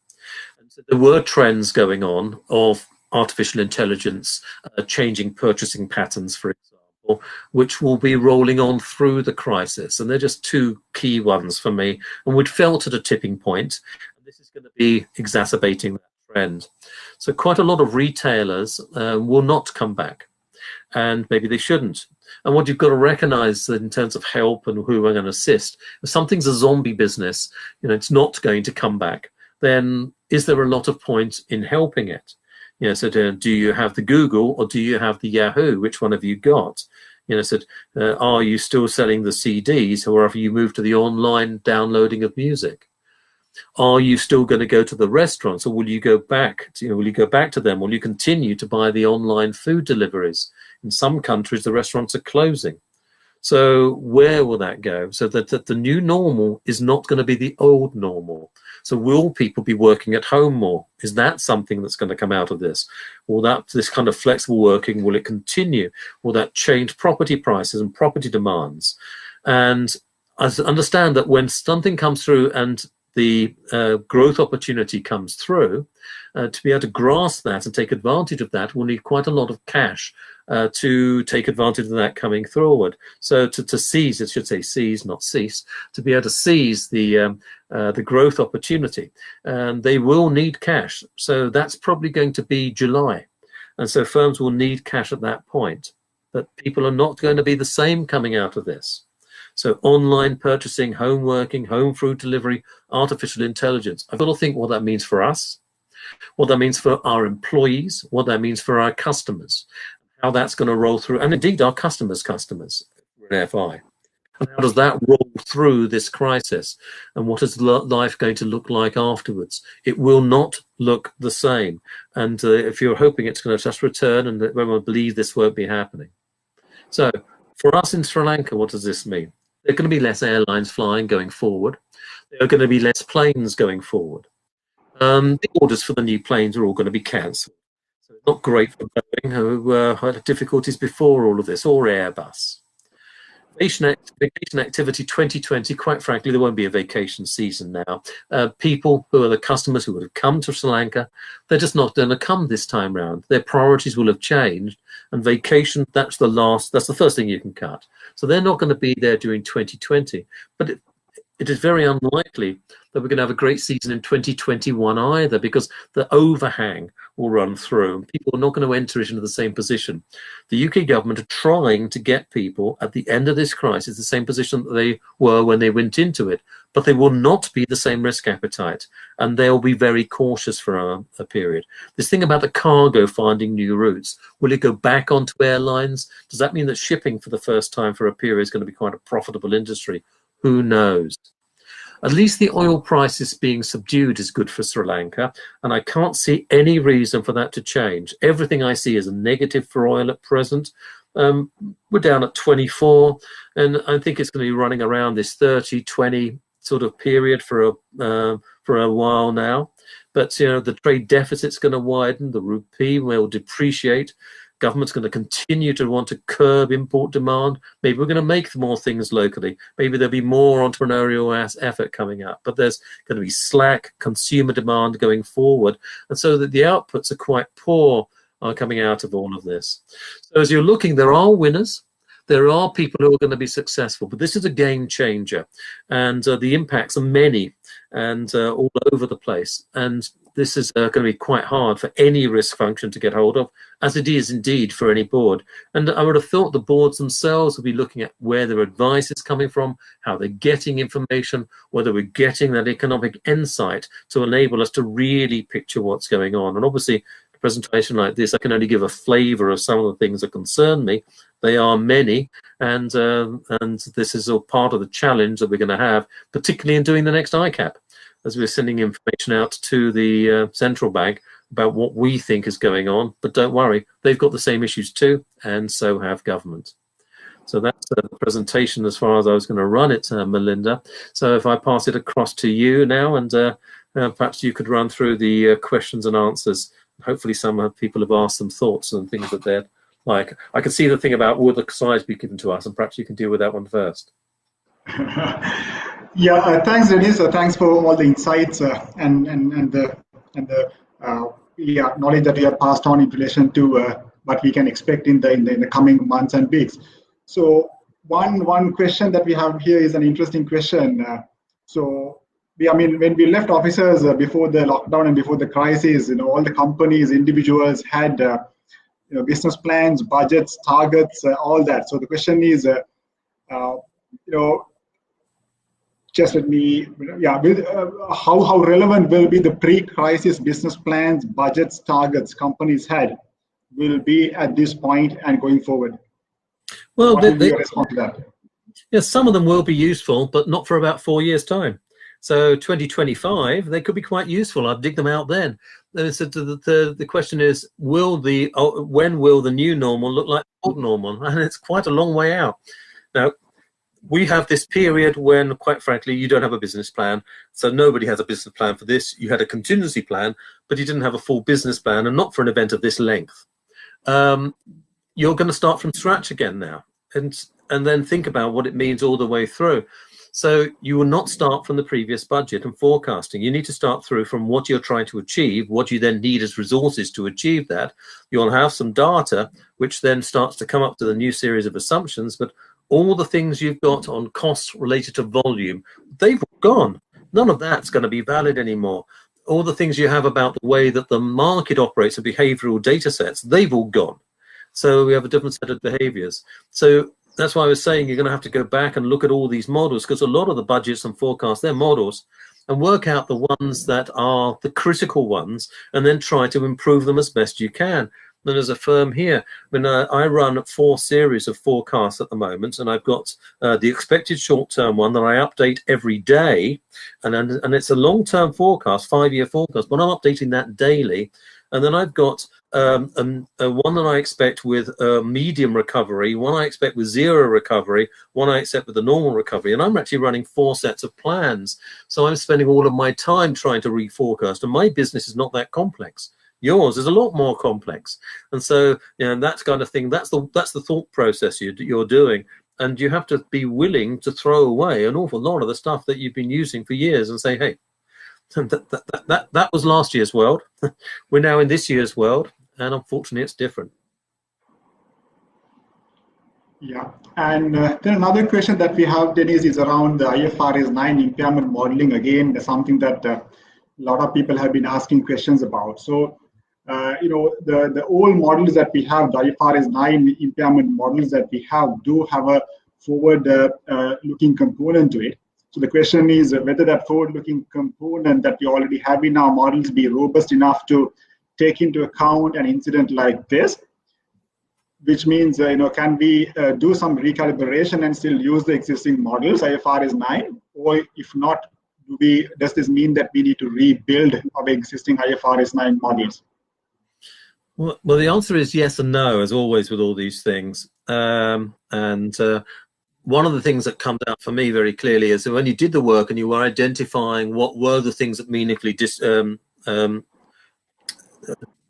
And so there were trends going on of artificial intelligence changing purchasing patterns, for example, which will be rolling on through the crisis. And they're just two key ones for me. And we'd felt at a tipping point, and this is going to be exacerbating that trend. So quite a lot of retailers will not come back, and maybe they shouldn't. And what you've got to recognize in terms of help and who are going to assist, if something's a zombie business, it's not going to come back, then is there a lot of point in helping it? So do you have the Google or do you have the Yahoo? Which one have you got? Are you still selling the CDs, or have you moved to the online downloading of music? Are you still going to go to the restaurants, or will you go back to them? Will you continue to buy the online food deliveries? In some countries, the restaurants are closing. So where will that go? So that the new normal is not going to be the old normal. So will people be working at home more? Is that something that's going to come out of this? This kind of flexible working, will it continue? Will that change property prices and property demands? And I understand that when something comes through and the growth opportunity comes through, to be able to grasp that and take advantage of that, we'll need quite a lot of cash to take advantage of that coming forward. So to seize, it should say seize, not cease, to be able to seize the growth opportunity. And they will need cash. So that's probably going to be July. And so firms will need cash at that point. But people are not going to be the same coming out of this. So online purchasing, home working, home food delivery, artificial intelligence. I've got to think what that means for us, what that means for our employees, what that means for our customers, how that's going to roll through, and indeed our customers, we're an FI. And how does that roll through this crisis? And what is life going to look like afterwards? It will not look the same. And if you're hoping it's going to just return and that everyone believe this won't be happening. So for us in Sri Lanka, what does this mean? There are going to be less airlines flying going forward. There are going to be less planes going forward. The orders for the new planes are all going to be cancelled. So it's not great for Boeing, who had difficulties before all of this, or Airbus. Vacation activity 2020, quite frankly, there won't be a vacation season now. People who are the customers who would have come to Sri Lanka, they're just not going to come this time round. Their priorities will have changed, and vacation, that's the first thing you can cut. So they're not going to be there during 2020. But it is very unlikely that we're going to have a great season in 2021 either, because the overhang will run through and people are not going to enter it into the same position. The UK government are trying to get people at the end of this crisis the same position that they were when they went into it, but they will not be the same risk appetite, and they'll be very cautious for a period. This thing about the cargo finding new routes, will it go back onto airlines? Does that mean that shipping for the first time for a period is going to be quite a profitable industry? Who knows? At least the oil prices being subdued is good for Sri Lanka, and I can't see any reason for that to change. Everything I see is a negative for oil at present. We're down at 24, and I think it's going to be running around this 30, 20 sort of period for a while now. But the trade deficit's going to widen, the rupee will depreciate. Government's going to continue to want to curb import demand. Maybe we're going to make more things locally. Maybe there'll be more entrepreneurial effort coming up, but there's going to be slack consumer demand going forward. And so that the outputs are quite poor coming out of all of this. So as you're looking, there are winners. There are people who are going to be successful, but this is a game changer, and the impacts are many. and all over the place. And this is going to be quite hard for any risk function to get hold of, as it is indeed for any board. And I would have thought the boards themselves will be looking at where their advice is coming from, how they're getting information, whether we're getting that economic insight to enable us to really picture what's going on. And obviously, a presentation like this, I can only give a flavour of some of the things that concern me. They are many, and this is all part of the challenge that we're going to have, particularly in doing the next ICAP, as we're sending information out to the central bank about what we think is going on. But don't worry, they've got the same issues too, and so have government. So that's the presentation as far as I was going to run it, Melinda. So if I pass it across to you now, and perhaps you could run through the questions and answers. Hopefully some people have asked some thoughts and things that they're like. I can see the thing about will the size be given to us, and perhaps you can deal with that one first. Yeah, thanks, Dennis. Thanks for all the insights and the knowledge that you have passed on in relation to what we can expect in the coming months and weeks. So one question that we have here is an interesting question. When we left offices before the lockdown and before the crisis, all the companies, individuals had business plans, budgets, targets, all that. So the question is, just let me, how relevant will be the pre-crisis business plans, budgets, targets companies had will be at this point and going forward? Well, what will be your response to that? Yeah, some of them will be useful, but not for about 4 years' time. So 2025, they could be quite useful. I'd dig them out then. So the question is, when will the new normal look like the old normal? And it's quite a long way out. Now, we have this period when, quite frankly, you don't have a business plan. So nobody has a business plan for this. You had a contingency plan, but you didn't have a full business plan, and not for an event of this length. You're going to start from scratch again now, and then think about what it means all the way through. So you will not start from the previous budget and forecasting. You need to start through from what you're trying to achieve, what you then need as resources to achieve that. You'll have some data, which then starts to come up to the new series of assumptions, but all the things you've got on costs related to volume, they've gone. None of that's going to be valid anymore. All the things you have about the way that the market operates and behavioral data sets, they've all gone. So we have a different set of behaviors. So that's why I was saying you're going to have to go back and look at all these models, because a lot of the budgets and forecasts, they're models, and work out the ones that are the critical ones, and then try to improve them as best you can. And as a firm here, I run 4 series of forecasts at the moment, and I've got the expected short-term one that I update every day, and it's a long-term forecast, 5-year forecast, but I'm updating that daily. And then I've got one that I expect with medium recovery, one I expect with 0 recovery, one I expect with a normal recovery. And I'm actually running 4 sets of plans. So I'm spending all of my time trying to reforecast. And my business is not that complex. Yours is a lot more complex. And so, that kind of thing, that's the thought process you're doing. And you have to be willing to throw away an awful lot of the stuff that you've been using for years and say, hey, that was last year's world. We're now in this year's world, and unfortunately it's different. Yeah, and then another question that we have, Dennis, is around the IFRS 9 impairment modeling. Again, something that a lot of people have been asking questions about. So, the old models that we have, the IFRS 9 impairment models that we have, do have a forward-looking component to it. So the question is whether that forward-looking component that we already have in our models be robust enough to take into account an incident like this, which means, can we do some recalibration and still use the existing models, IFRS 9? Or if not, does this mean that we need to rebuild our existing IFRS 9 models? Well, the answer is yes and no, as always with all these things. One of the things that comes out for me very clearly is that when you did the work and you were identifying what were the things that meaningfully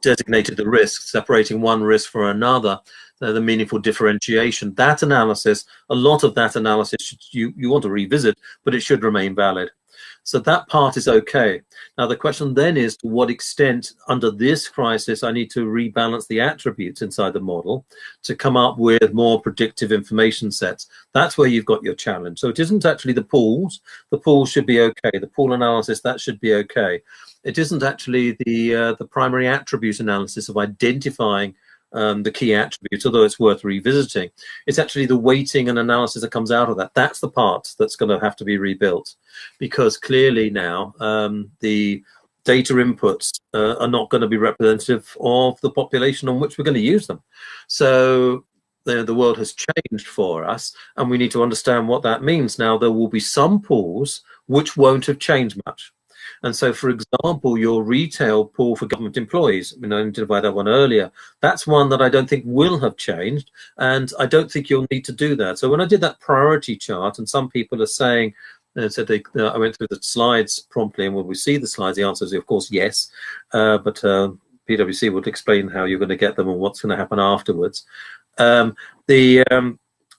designated the risks, separating one risk from another, the meaningful differentiation, that analysis, a lot of that analysis you want to revisit, but it should remain valid. So that part is okay. Now, the question then is to what extent under this crisis I need to rebalance the attributes inside the model to come up with more predictive information sets. That's where you've got your challenge. So it isn't actually the pools. The pools should be okay. The pool analysis, that should be okay. It isn't actually the primary attribute analysis of identifying the key attributes, although it's worth revisiting. It's actually the weighting and analysis that comes out of that. That's the part that's going to have to be rebuilt, because clearly now the data inputs are not going to be representative of the population on which we're going to use them. So the world has changed for us, and we need to understand what that means. Now, there will be some pools which won't have changed much. And so, for example, your retail pool for government employees, I identified that one earlier, that's one that I don't think will have changed, and I don't think you'll need to do that. So when I did that priority chart, and some people are saying, I went through the slides promptly, and when we see the slides, the answer is, of course, yes, but PWC would explain how you're going to get them and what's going to happen afterwards.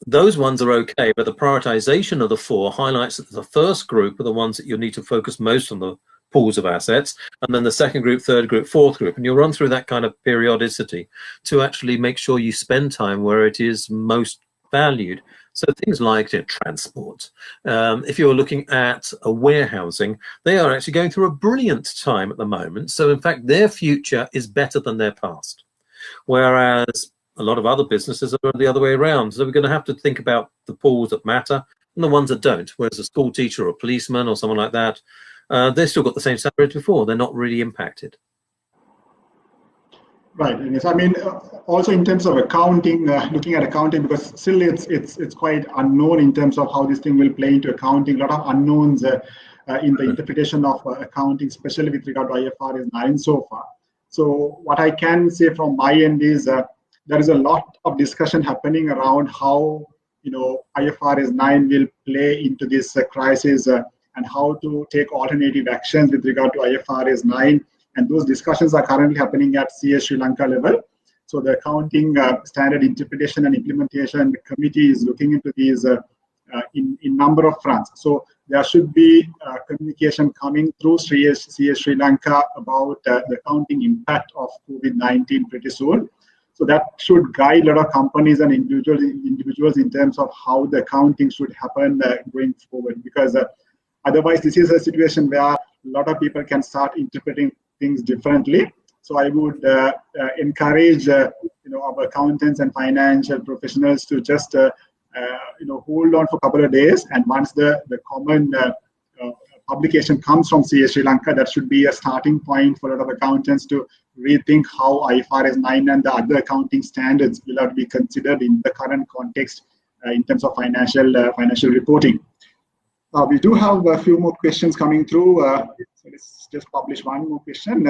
Those ones are okay, but the prioritization of the four highlights that the first group are the ones that you'll need to focus most on the pools of assets, and then the second group, third group, fourth group, and you'll run through that kind of periodicity to actually make sure you spend time where it is most valued. So things like transport. If you're looking at a warehousing, they are actually going through a brilliant time at the moment. So in fact, their future is better than their past, whereas a lot of other businesses are the other way around. So we're going to have to think about the pools that matter and the ones that don't. Whereas a school teacher or a policeman or someone like that, they've still got the same salary as before. They're not really impacted. Right. Yes. I mean, also in terms of accounting, looking at accounting, because still it's quite unknown in terms of how this thing will play into accounting. A lot of unknowns in the interpretation of accounting, especially with regard to IFRS 9 so far. So what I can say from my end is there is a lot of discussion happening around how IFRS 9 will play into this crisis and how to take alternative actions with regard to IFRS 9. And those discussions are currently happening at CS Sri Lanka level. So the Accounting Standard Interpretation and Implementation Committee is looking into these in number of fronts. So there should be communication coming through CS Sri Lanka about the accounting impact of COVID-19 pretty soon. So that should guide a lot of companies and individuals in terms of how the accounting should happen going forward. Because otherwise, this is a situation where a lot of people can start interpreting things differently. So I would encourage our accountants and financial professionals to just hold on for a couple of days, and once the common publication comes from CS Sri Lanka, that should be a starting point for a lot of accountants to rethink how IFRS 9 and the other accounting standards will have to be considered in the current context in terms of financial reporting. We do have a few more questions coming through. So let's just publish one more question.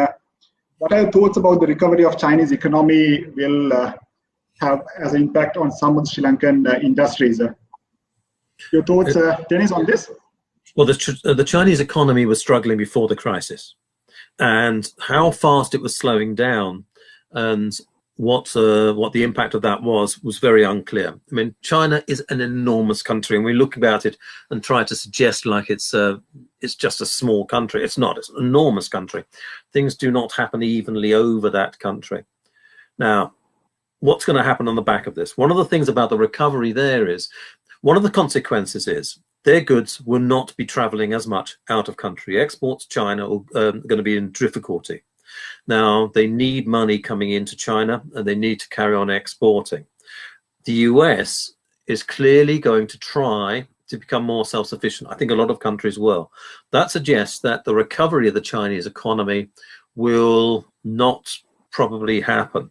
What are your thoughts about the recovery of Chinese economy will have as an impact on some of the Sri Lankan industries? Your thoughts, Dennis, on this? Well, the Chinese economy was struggling before the crisis, and how fast it was slowing down and what the impact of that was very unclear. I mean, China is an enormous country, and we look about it and try to suggest like it's just a small country. It's not. It's an enormous country. Things do not happen evenly over that country. Now, what's going to happen on the back of this? One of the things about the recovery there is, one of the consequences is their goods will not be traveling as much out of country. Exports to China are going to be in difficulty. Now, they need money coming into China, and they need to carry on exporting. The US is clearly going to try to become more self-sufficient. I think a lot of countries will. That suggests that the recovery of the Chinese economy will not probably happen,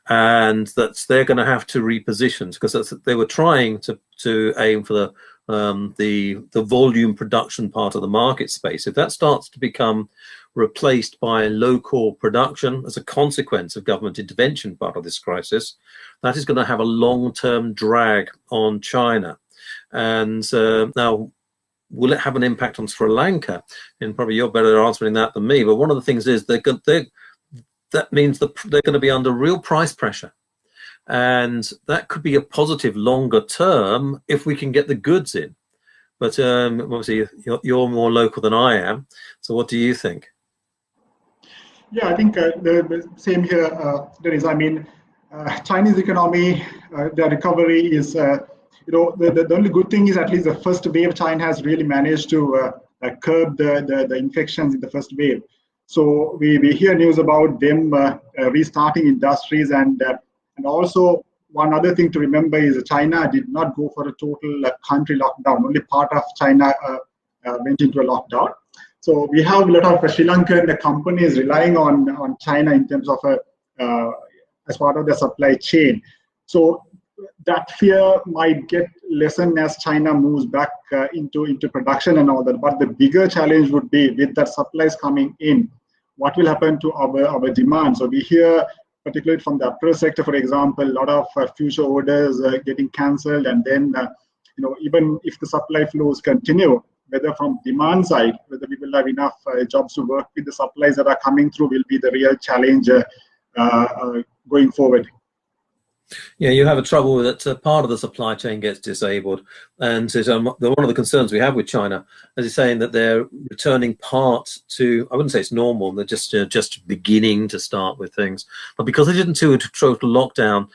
and that they're going to have to reposition, because they were trying to aim for the volume production part of the market space. If that starts to become replaced by local production as a consequence of government intervention part of this crisis, that is going to have a long-term drag on China. And now, will it have an impact on Sri Lanka? And probably you're better at answering that than me, but one of the things is that means that they're going to be under real price pressure. And that could be a positive longer term if we can get the goods in. But obviously, you're more local than I am. So what do you think? Yeah, I think the same here, Dennis. I mean, Chinese economy, the recovery is, the only good thing is at least the first wave, China has really managed to curb the infections in the first wave. So we hear news about them restarting industries, and also one other thing to remember is China did not go for a total country lockdown. Only part of China went into a lockdown. So we have a lot of Sri Lankan companies relying on China in terms of as part of the supply chain. So that fear might get lessened as China moves back into production and all that. But the bigger challenge would be with that supplies coming in, what will happen to our demand? So we hear, particularly from the apparel sector, for example, a lot of future orders getting cancelled, and then even if the supply flows continue, whether from demand side, whether we will have enough jobs to work with the supplies that are coming through will be the real challenge going forward. Yeah, you have a trouble with it. Part of the supply chain gets disabled, and so one of the concerns we have with China, as you're saying, that they're returning parts to, I wouldn't say it's normal, they're just beginning to start with things. But because they didn't do a total lockdown,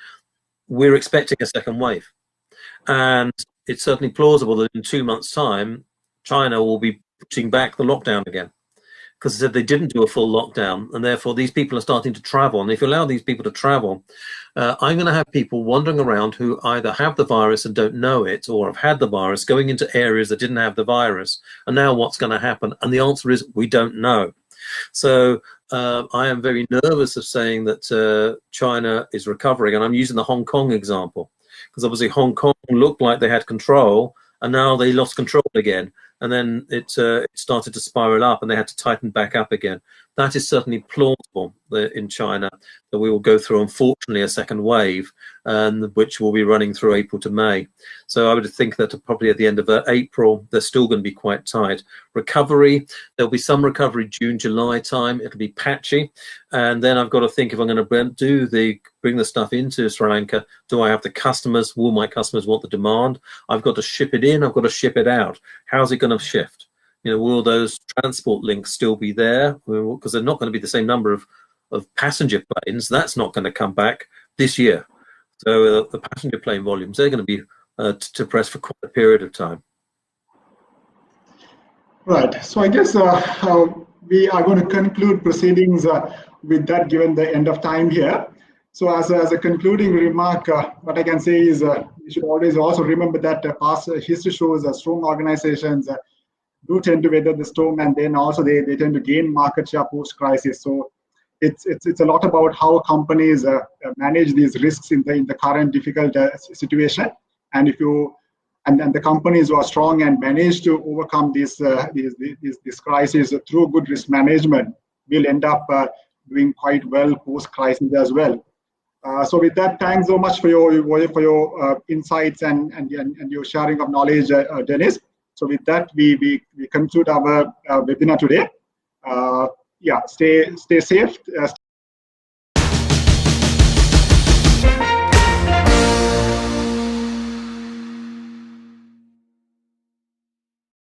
we're expecting a second wave, and it's certainly plausible that in 2 months' time, China will be pushing back the lockdown again, because they didn't do a full lockdown, and therefore these people are starting to travel. And if you allow these people to travel, I'm going to have people wandering around who either have the virus and don't know it, or have had the virus, going into areas that didn't have the virus. And now what's going to happen? And the answer is we don't know. So I am very nervous of saying that China is recovering. And I'm using the Hong Kong example, because obviously Hong Kong looked like they had control, and now they lost control again. And then it started to spiral up, and they had to tighten back up again. That is certainly plausible in China, that we will go through, unfortunately, a second wave, which will be running through April to May. So I would think that probably at the end of April, they're still going to be quite tight. Recovery, there'll be some recovery June, July time. It'll be patchy. And then I've got to think, if I'm going to bring the stuff into Sri Lanka, do I have the customers? Will my customers want the demand? I've got to ship it in. I've got to ship it out. How's it going to shift? Will those transport links still be there? Because they're not going to be the same number of passenger planes. That's not going to come back this year. So the passenger plane volumes, they're going to be depressed for quite a period of time. Right. So I guess we are going to conclude proceedings with that, given the end of time here. So as a concluding remark, what I can say is we should always also remember that past history shows strong organizations do tend to weather the storm, and then also they tend to gain market share post-crisis. So it's a lot about how companies manage these risks in the current difficult situation. And and the companies who are strong and manage to overcome this crisis through good risk management will end up doing quite well post-crisis as well. So with that, thanks so much for your insights and your sharing of knowledge, Dennis. So with that, we conclude our webinar today. Stay safe.